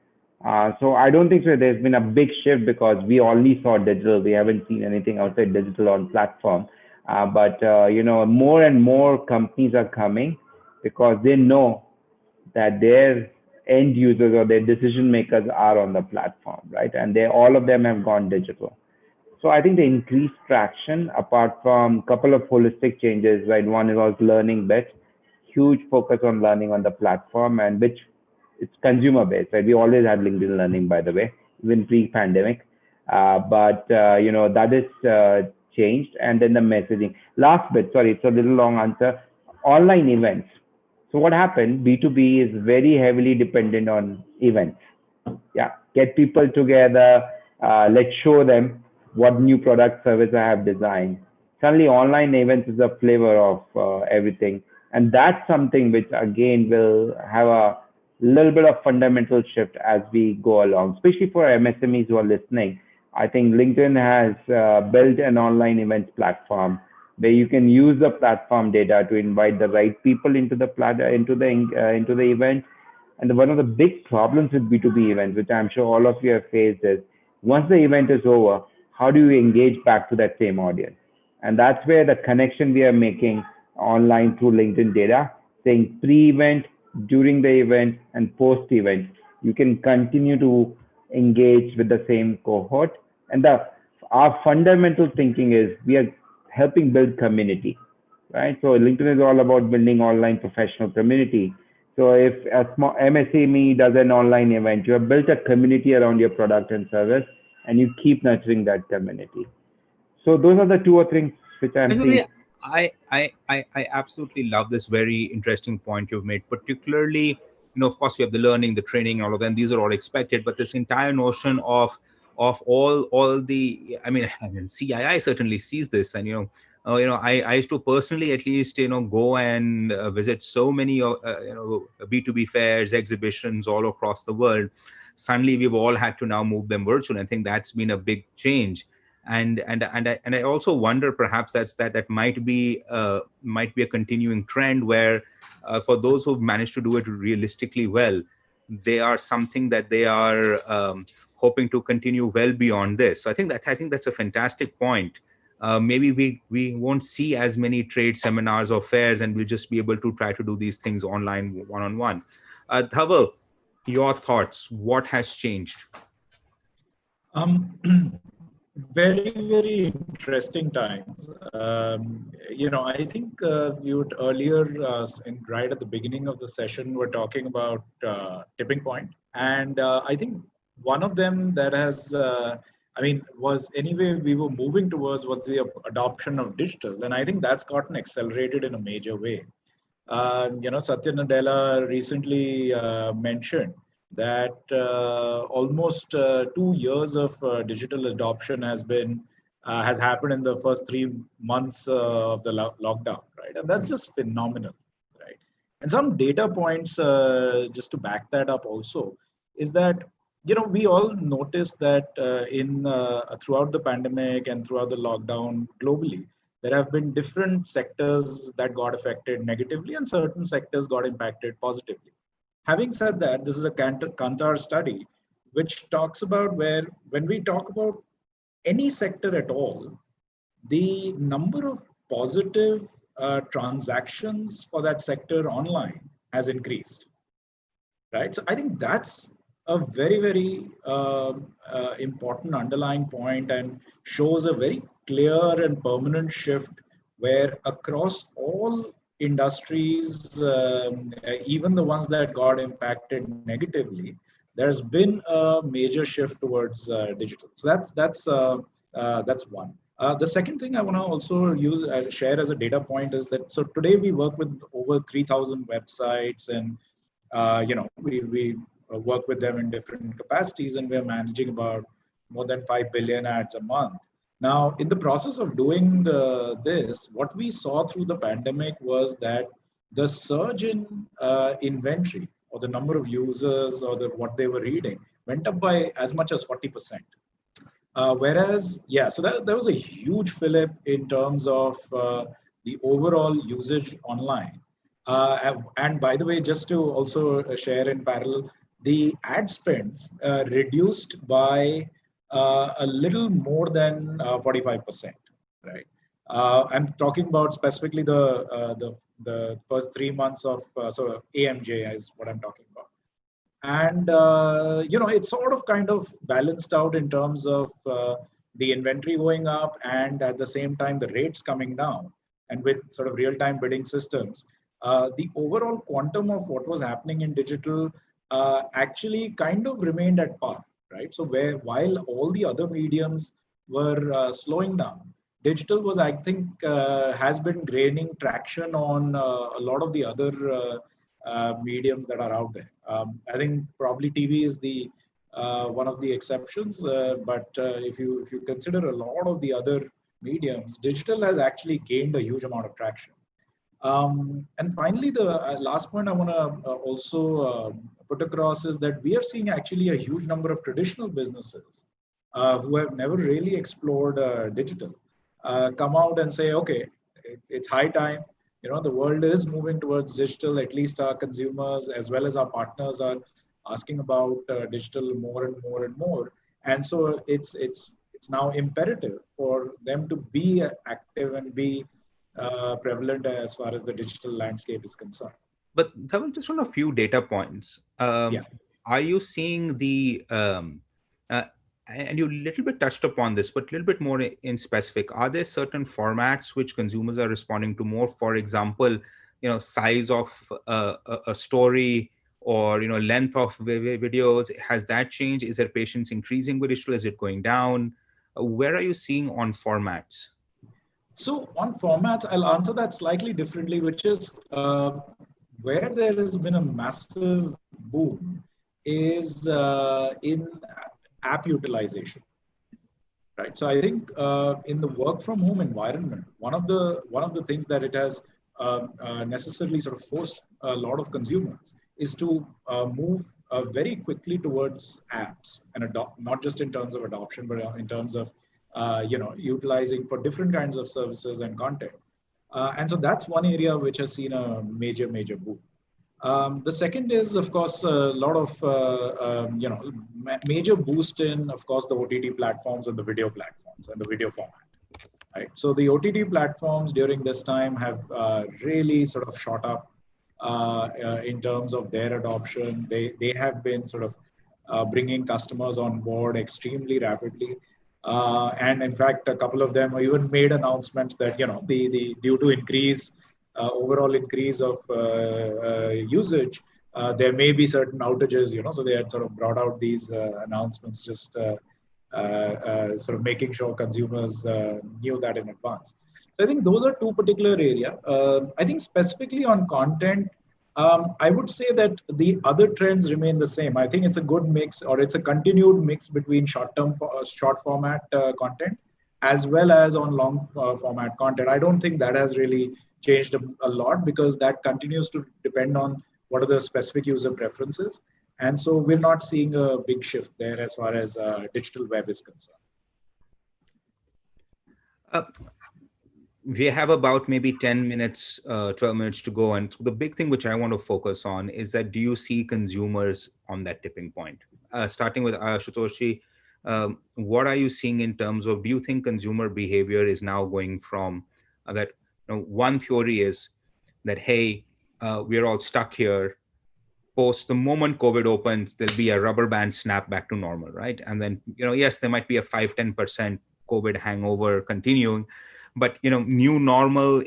Speaker 3: So I don't think so. There's been a big shift because we only saw digital. We haven't seen anything outside digital on platform. But more and more companies are coming because they know that their end users or their decision makers are on the platform, right? And all of them have gone digital. So I think the increased traction, apart from a couple of holistic changes, right? One was learning bit, huge focus on learning on the platform, and which it's consumer based, right? We always had LinkedIn Learning, by the way, even pre-pandemic. But that is changed. And then the messaging. Last bit, sorry, it's a little long answer. Online events. So what happened? B2B is very heavily dependent on events. Yeah, get people together. Let's show them what new product service I have designed. Suddenly, online events is a flavor of everything, and that's something which again will have a little bit of fundamental shift as we go along, especially for MSMEs who are listening. I think LinkedIn has built an online events platform where you can use the platform data to invite the right people into the event. And one of the big problems with B2B events, which I'm sure all of you have faced, is once the event is over, how do you engage back to that same audience? And that's where the connection we are making online through LinkedIn data, saying pre-event, during the event, and post-event, you can continue to engage with the same cohort. And our fundamental thinking is we are helping build community, right? So LinkedIn is all about building online professional community. So if a small MSME does an online event, you have built a community around your product and service, and you keep nurturing that community. So those are the two or things which I'm seeing.
Speaker 1: I absolutely love this very interesting point you've made, particularly, of course, we have the learning, the training, all of them. These are all expected, but this entire notion of all the, I mean, CII certainly sees this, and I used to personally at least go and visit so many B2B fairs, exhibitions all across the world. Suddenly, we've all had to now move them virtual. I think that's been a big change. And I also wonder perhaps that might be a continuing trend where for those who've managed to do it realistically well, they are something that they are hoping to continue well beyond this. So I think that's a fantastic point. Maybe we won't see as many trade seminars or fairs, and we'll just be able to try to do these things online, one-on-one. Dhaval, your thoughts? What has changed?
Speaker 4: Very, very interesting times. I think you would earlier, right at the beginning of the session, were talking about tipping point. And I think one of them that has, was anyway, we were moving towards what's the adoption of digital. And I think that's gotten accelerated in a major way. Satya Nadella recently mentioned that almost 2 years of digital adoption has happened in the first 3 months of the lockdown, right? And that's just phenomenal, right? And some data points just to back that up also is that we all noticed that in throughout the pandemic and throughout the lockdown globally, there have been different sectors that got affected negatively and certain sectors got impacted positively. Having said that, this is a Kantar study which talks about where, when we talk about any sector at all, the number of positive transactions for that sector online has increased, right? So I think that's a very, very important underlying point and shows a very clear and permanent shift where across all industries, even the ones that got impacted negatively, there's been a major shift towards digital. So that's one. The second thing I want to also share as a data point is that so today we work with over 3,000 websites, and we work with them in different capacities, and we're managing about more than 5 billion ads a month. Now, in the process of doing this, what we saw through the pandemic was that the surge in inventory or the number of users or what they were reading went up by as much as 40%. So there was a huge fillip in terms of the overall usage online. And by the way, just to also share in parallel, the ad spends reduced by a little more than 45%, right? I'm talking about specifically the first 3 months of so AMJ is what I'm talking about. And it's sort of kind of balanced out in terms of the inventory going up and at the same time the rates coming down, and with sort of real-time bidding systems, the overall quantum of what was happening in digital actually kind of remained at par, right? So while all the other mediums were slowing down, digital was, I think, has been gaining traction on a lot of the other mediums that are out there. I think probably TV is the one of the exceptions, but if you consider a lot of the other mediums, digital has actually gained a huge amount of traction. And finally, the last point I want to also put across is that we are seeing actually a huge number of traditional businesses who have never really explored digital come out and say, okay, it's high time. The world is moving towards digital. At least our consumers as well as our partners are asking about digital more and more and more. And so it's now imperative for them to be active and be prevalent as far as the digital landscape is concerned.
Speaker 1: But that was just on a few data points. Are you seeing the and you little bit touched upon this, but a little bit more in specific, are there certain formats which consumers are responding to more? For example, size of a story, or length of videos, has that changed? Is there patience increasing with digital? Is it going down? Where are you seeing on formats?
Speaker 4: So on formats, I'll answer that slightly differently, which is where there has been a massive boom is in app utilization, right? So I think in the work from home environment, one of the things that it has necessarily sort of forced a lot of consumers is to move very quickly towards apps and adopt, not just in terms of adoption, but in terms of utilizing for different kinds of services and content. And so that's one area which has seen a major boom. The second is, of course, a lot of major boost in, of course, the OTT platforms and the video platforms and the video format. Right. So the OTT platforms during this time have really sort of shot up in terms of their adoption. They have been sort of bringing customers on board extremely rapidly. And in fact, a couple of them even made announcements that the due to overall increase of usage, there may be certain outages. So they had sort of brought out these announcements, just sort of making sure consumers knew that in advance. So I think those are two particular areas. I think specifically on content, I would say that the other trends remain the same. I think it's a good mix, or it's a continued mix between short format content as well as on long format content. I don't think that has really changed a lot, because that continues to depend on what are the specific user preferences. And so we're not seeing a big shift there as far as digital web is concerned.
Speaker 1: Uh, we have about maybe 10 minutes, 12 minutes to go. And the big thing which I want to focus on is that, do you see consumers on that tipping point? Starting with Ashutoshi, what are you seeing in terms of, do you think consumer behavior is now going from that, one theory is that, hey, we're all stuck here. Post the moment COVID opens, there'll be a rubber band snap back to normal, right? And then, yes, there might be a 5-10% COVID hangover continuing, but new normal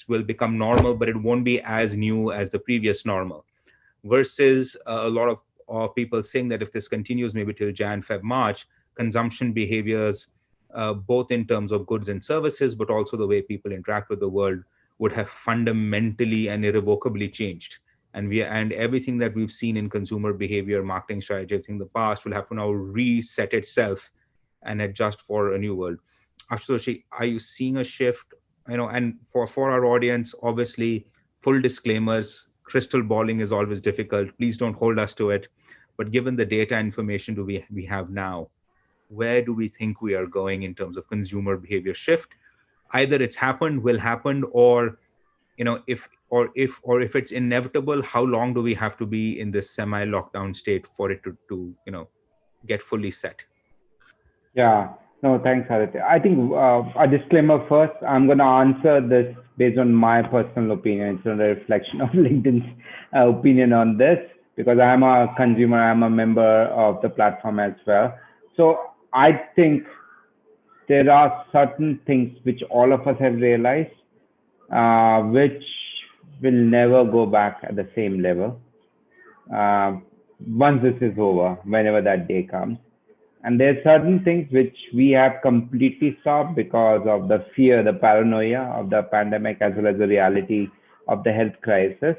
Speaker 1: will become normal, but it won't be as new as the previous normal. Versus a lot of people saying that if this continues maybe till Jan, Feb, March, consumption behaviors, both in terms of goods and services, but also the way people interact with the world, would have fundamentally and irrevocably changed. And everything that we've seen in consumer behavior, marketing strategies in the past will have to now reset itself and adjust for a new world. Ashutoshi, are you seeing a shift? And for our audience, obviously, full disclaimers, crystal balling is always difficult. Please don't hold us to it. But given the data information we have now, where do we think we are going in terms of consumer behavior shift? Either it's happened, will happen, or if it's inevitable, how long do we have to be in this semi-lockdown state for it to get fully set?
Speaker 3: Yeah, no, thanks, Aditya. I think a disclaimer first. I'm going to answer this based on my personal opinion. It's not a reflection of LinkedIn's opinion on this, because I'm a consumer, I'm a member of the platform as well. So I think there are certain things which all of us have realized, which will never go back at the same level once this is over, whenever that day comes. And there are certain things which we have completely stopped because of the fear, the paranoia of the pandemic, as well as the reality of the health crisis,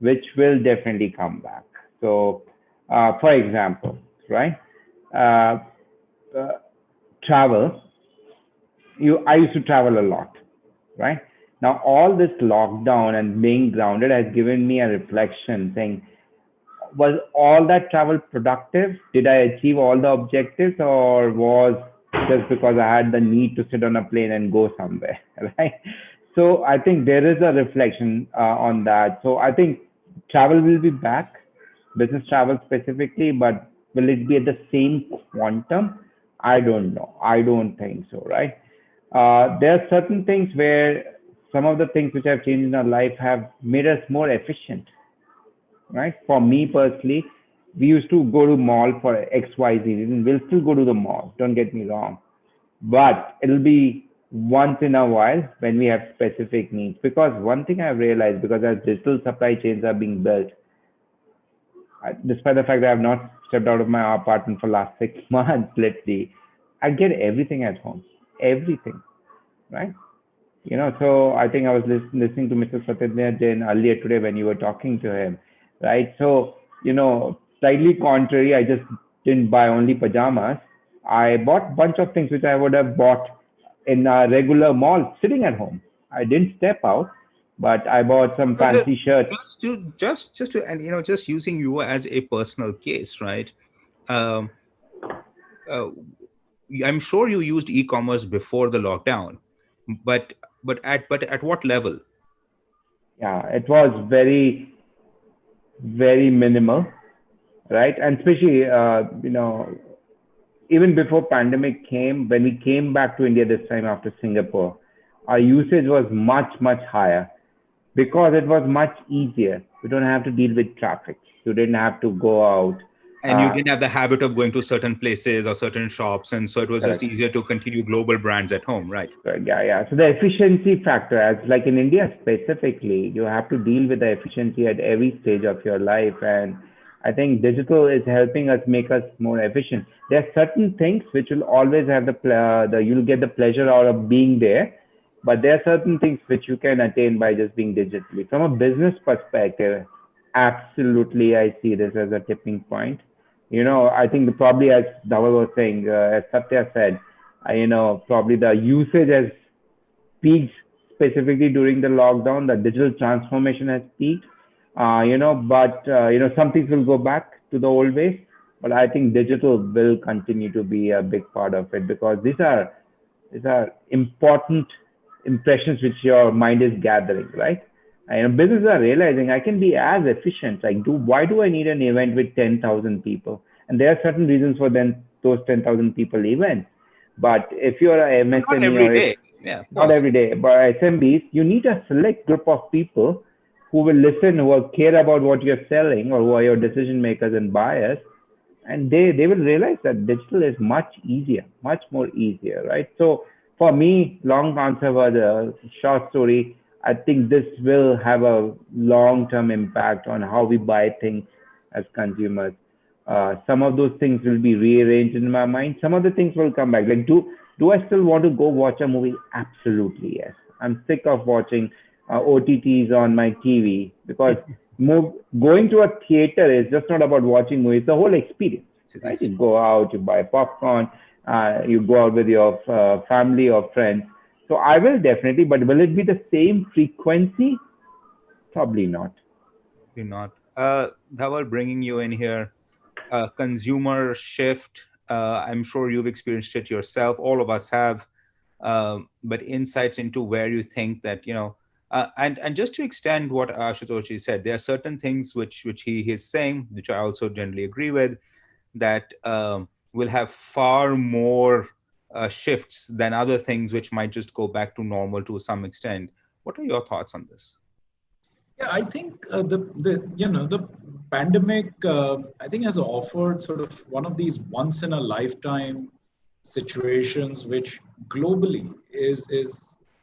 Speaker 3: which will definitely come back. So, for example, right, travel. I used to travel a lot, right? Now, all this lockdown and being grounded has given me a reflection saying, was all that travel productive? Did I achieve all the objectives, or was just because I had the need to sit on a plane and go somewhere, right? So I think there is a reflection on that. So I think travel will be back, business travel specifically, but will it be at the same quantum? I don't know. I don't think so, right? There are certain things where some of the things which have changed in our life have made us more efficient, right? For me personally, we used to go to mall for XYZ reason. We'll still go to the mall, don't get me wrong. But it'll be once in a while when we have specific needs. Because one thing I've realized, because as digital supply chains are being built, despite the fact that I've not stepped out of my apartment for last 6 months, let's see, I get everything at home, everything, right? So I think I was listening to Mr. Satyendra Jain earlier today when you were talking to him, right? So, slightly contrary, I just didn't buy only pajamas. I bought a bunch of things which I would have bought in a regular mall sitting at home. I didn't step out, but I bought some fancy shirts.
Speaker 1: Just using you as a personal case, right? I'm sure you used e-commerce before the lockdown, but at what level?
Speaker 3: Yeah, it was very, very minimal, right? And especially, even before pandemic came, when we came back to India this time after Singapore, our usage was much, much higher because it was much easier. We don't have to deal with traffic. You didn't have to go out.
Speaker 1: And you didn't have the habit of going to certain places or certain shops. And so it was just easier to continue global brands at home, right?
Speaker 3: Yeah. So the efficiency factor, as like in India specifically, you have to deal with the efficiency at every stage of your life. And I think digital is helping us make us more efficient. There are certain things which will always have you'll get the pleasure out of being there. But there are certain things which you can attain by just being digitally. From a business perspective, Absolutely, I see this as a tipping point. I think probably as Dhaval was saying, as Satya said, probably the usage has peaked specifically during the lockdown. The digital transformation has peaked. But some things will go back to the old ways. But I think digital will continue to be a big part of it because these are important impressions which your mind is gathering, right? And businesses are realizing I can be as efficient. Like, why do I need an event with 10,000 people? And there are certain reasons for then those 10,000 people events. But if you're a
Speaker 1: Not
Speaker 3: MSME
Speaker 1: every
Speaker 3: or if
Speaker 1: day. Yeah, of
Speaker 3: not
Speaker 1: course.
Speaker 3: every day, but SMBs, you need a select group of people who will listen, who will care about what you're selling, or who are your decision makers and buyers, and they will realize that digital is much more easier, right? So for me, long answer was a short story. I think this will have a long term impact on how we buy things as consumers. Some of those things will be rearranged in my mind. Some of the things will come back. Like, do I still want to go watch a movie? Absolutely, yes. I'm sick of watching OTTs on my TV because going to a theater is just not about watching movies. It's the whole experience, right? You go out, you buy popcorn, you go out with your family or friends. So I will definitely, but will it be the same frequency? Probably not.
Speaker 1: You're not. Dhaval, bringing you in here, consumer shift. I'm sure you've experienced it yourself. All of us have. But insights into where you think that and just to extend what Ashutoshi said, there are certain things which he is saying, which I also generally agree with, that will have far more shifts than other things which might just go back to normal to some extent. What are your thoughts on this?
Speaker 4: Yeah, I think the pandemic I think has offered sort of one of these once in a lifetime situations which globally is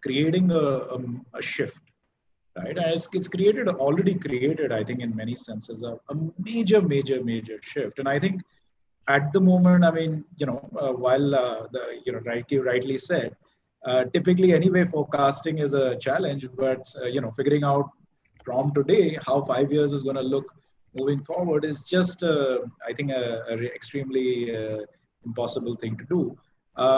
Speaker 4: creating a shift, right? And it's already created, I think, in many senses, a major shift. And I think at the moment, I mean, while you rightly said, typically anyway, forecasting is a challenge, but figuring out from today how 5 years is going to look moving forward is just, I think, extremely impossible thing to do.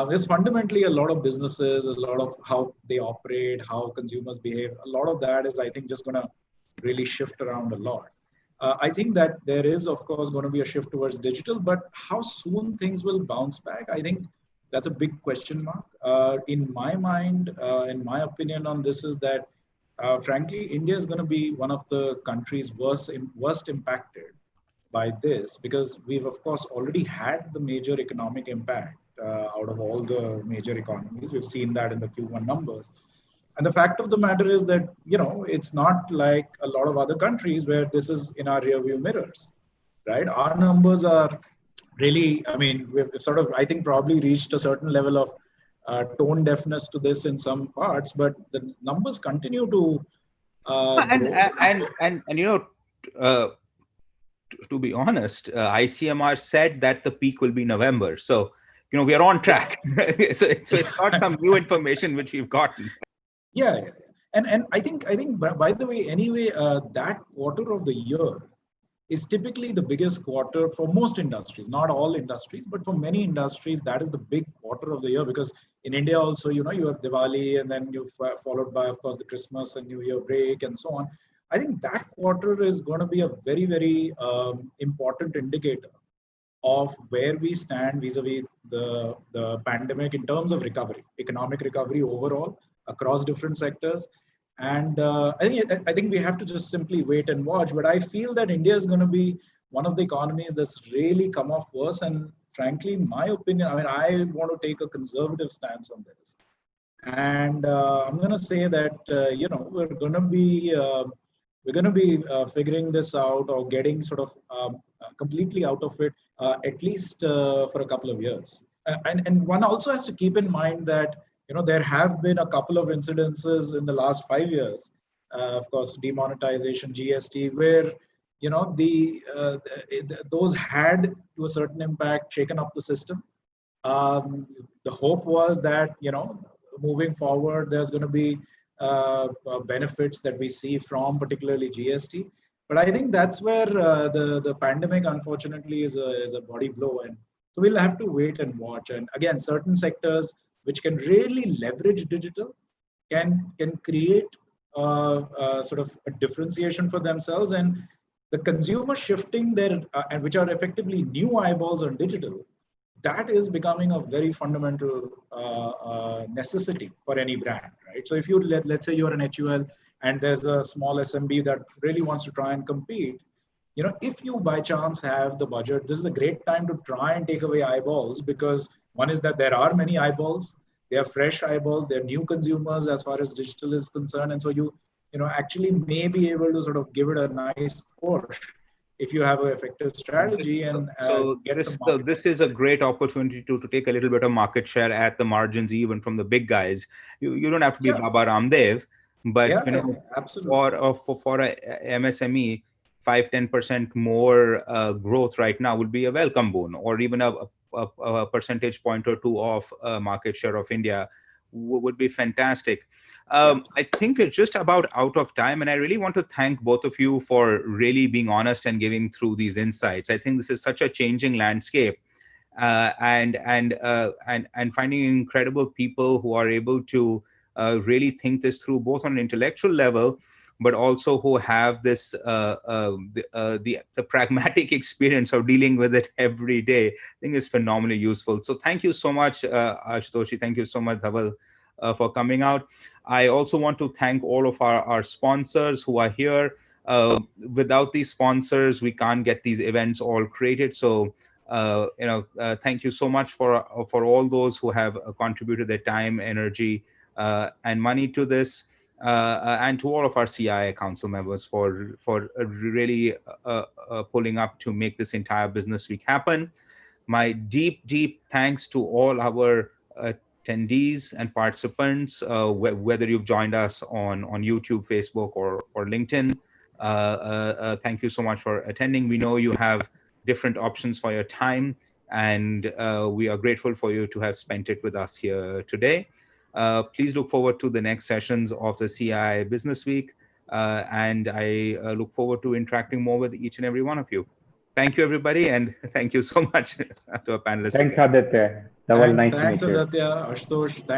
Speaker 4: There's fundamentally a lot of businesses, a lot of how they operate, how consumers behave. A lot of that is, I think, just going to really shift around a lot. I think that there is, of course, going to be a shift towards digital, but how soon things will bounce back, I think that's a big question mark. In my mind, in my opinion on this is that, frankly, India is going to be one of the countries worst impacted by this, because we've, of course, already had the major economic impact out of all the major economies. We've seen that in the Q1 numbers. And the fact of the matter is that, it's not like a lot of other countries where this is in our rearview mirrors, right? Our numbers are really, I mean, we've sort of, I think, probably reached a certain level of tone deafness to this in some parts, but the numbers continue to
Speaker 1: And
Speaker 4: grow.
Speaker 1: uh, to be honest, ICMR said that the peak will be November. So, we are on track. so it's not some new information which we've gotten.
Speaker 4: Yeah. And I think, by the way, anyway, that quarter of the year is typically the biggest quarter for most industries, not all industries, but for many industries, that is the big quarter of the year, because in India also, you have Diwali, and then you've followed by, of course, the Christmas and New Year break and so on. I think that quarter is going to be a very, very important indicator of where we stand vis-a-vis the pandemic in terms of recovery, economic recovery overall across different sectors. And I think we have to just simply wait and watch. But I feel that India is going to be one of the economies that's really come off worse. And frankly, in my opinion, I mean, I want to take a conservative stance on this. And I'm going to say that we're going to be figuring this out, or getting sort of completely out of it, at least for a couple of years. And one also has to keep in mind that there have been a couple of incidences in the last 5 years, of course, demonetization, GST, where those had to a certain impact shaken up the system. The hope was that moving forward, there's going to be benefits that we see from particularly GST. But I think that's where the pandemic, unfortunately, is a body blow, and so we'll have to wait and watch. And again, certain sectors which can really leverage digital can create sort of a differentiation for themselves, and the consumer shifting their and which are effectively new eyeballs on digital, that is becoming a very fundamental necessity for any brand, right? So if you let's say you're an HUL and there's a small SMB that really wants to try and compete, if you by chance have the budget, this is a great time to try and take away eyeballs, because one is that there are many eyeballs, they are fresh eyeballs, they're new consumers as far as digital is concerned, and so you actually may be able to sort of give it a nice push if you have an effective strategy and get some market.
Speaker 1: This is a great opportunity to take a little bit of market share at the margins, even from the big guys. You don't have to be Baba Ramdev, but for a MSME, 5-10% more growth right now would be a welcome boon, or even a percentage point or two of market share of India would be fantastic. I think we're just about out of time, and I really want to thank both of you for really being honest and giving through these insights. I think this is such a changing landscape, and finding incredible people who are able to really think this through, both on an intellectual level, but also who have this the pragmatic experience of dealing with it every day. I think is phenomenally useful. So thank you so much, Ashutoshi. Thank you so much, Dhaval, for coming out. I also want to thank all of our sponsors who are here. Without these sponsors, we can't get these events all created. So thank you so much for all those who have contributed their time, energy, and money to this. And to all of our CII council members for really pulling up to make this entire business week happen. My deep thanks to all our attendees and participants, whether you've joined us on YouTube, Facebook, or LinkedIn. Thank you so much for attending. We know you have different options for your time, and we are grateful for you to have spent it with us here today. Please look forward to the next sessions of the CII Business Week, and I look forward to interacting more with each and every one of you. Thank you, everybody, and thank you so much to our panelists.
Speaker 3: Thanks, Aditya. That was nice to meet you.
Speaker 4: Thanks, Aditya, Ashutosh. Thank you.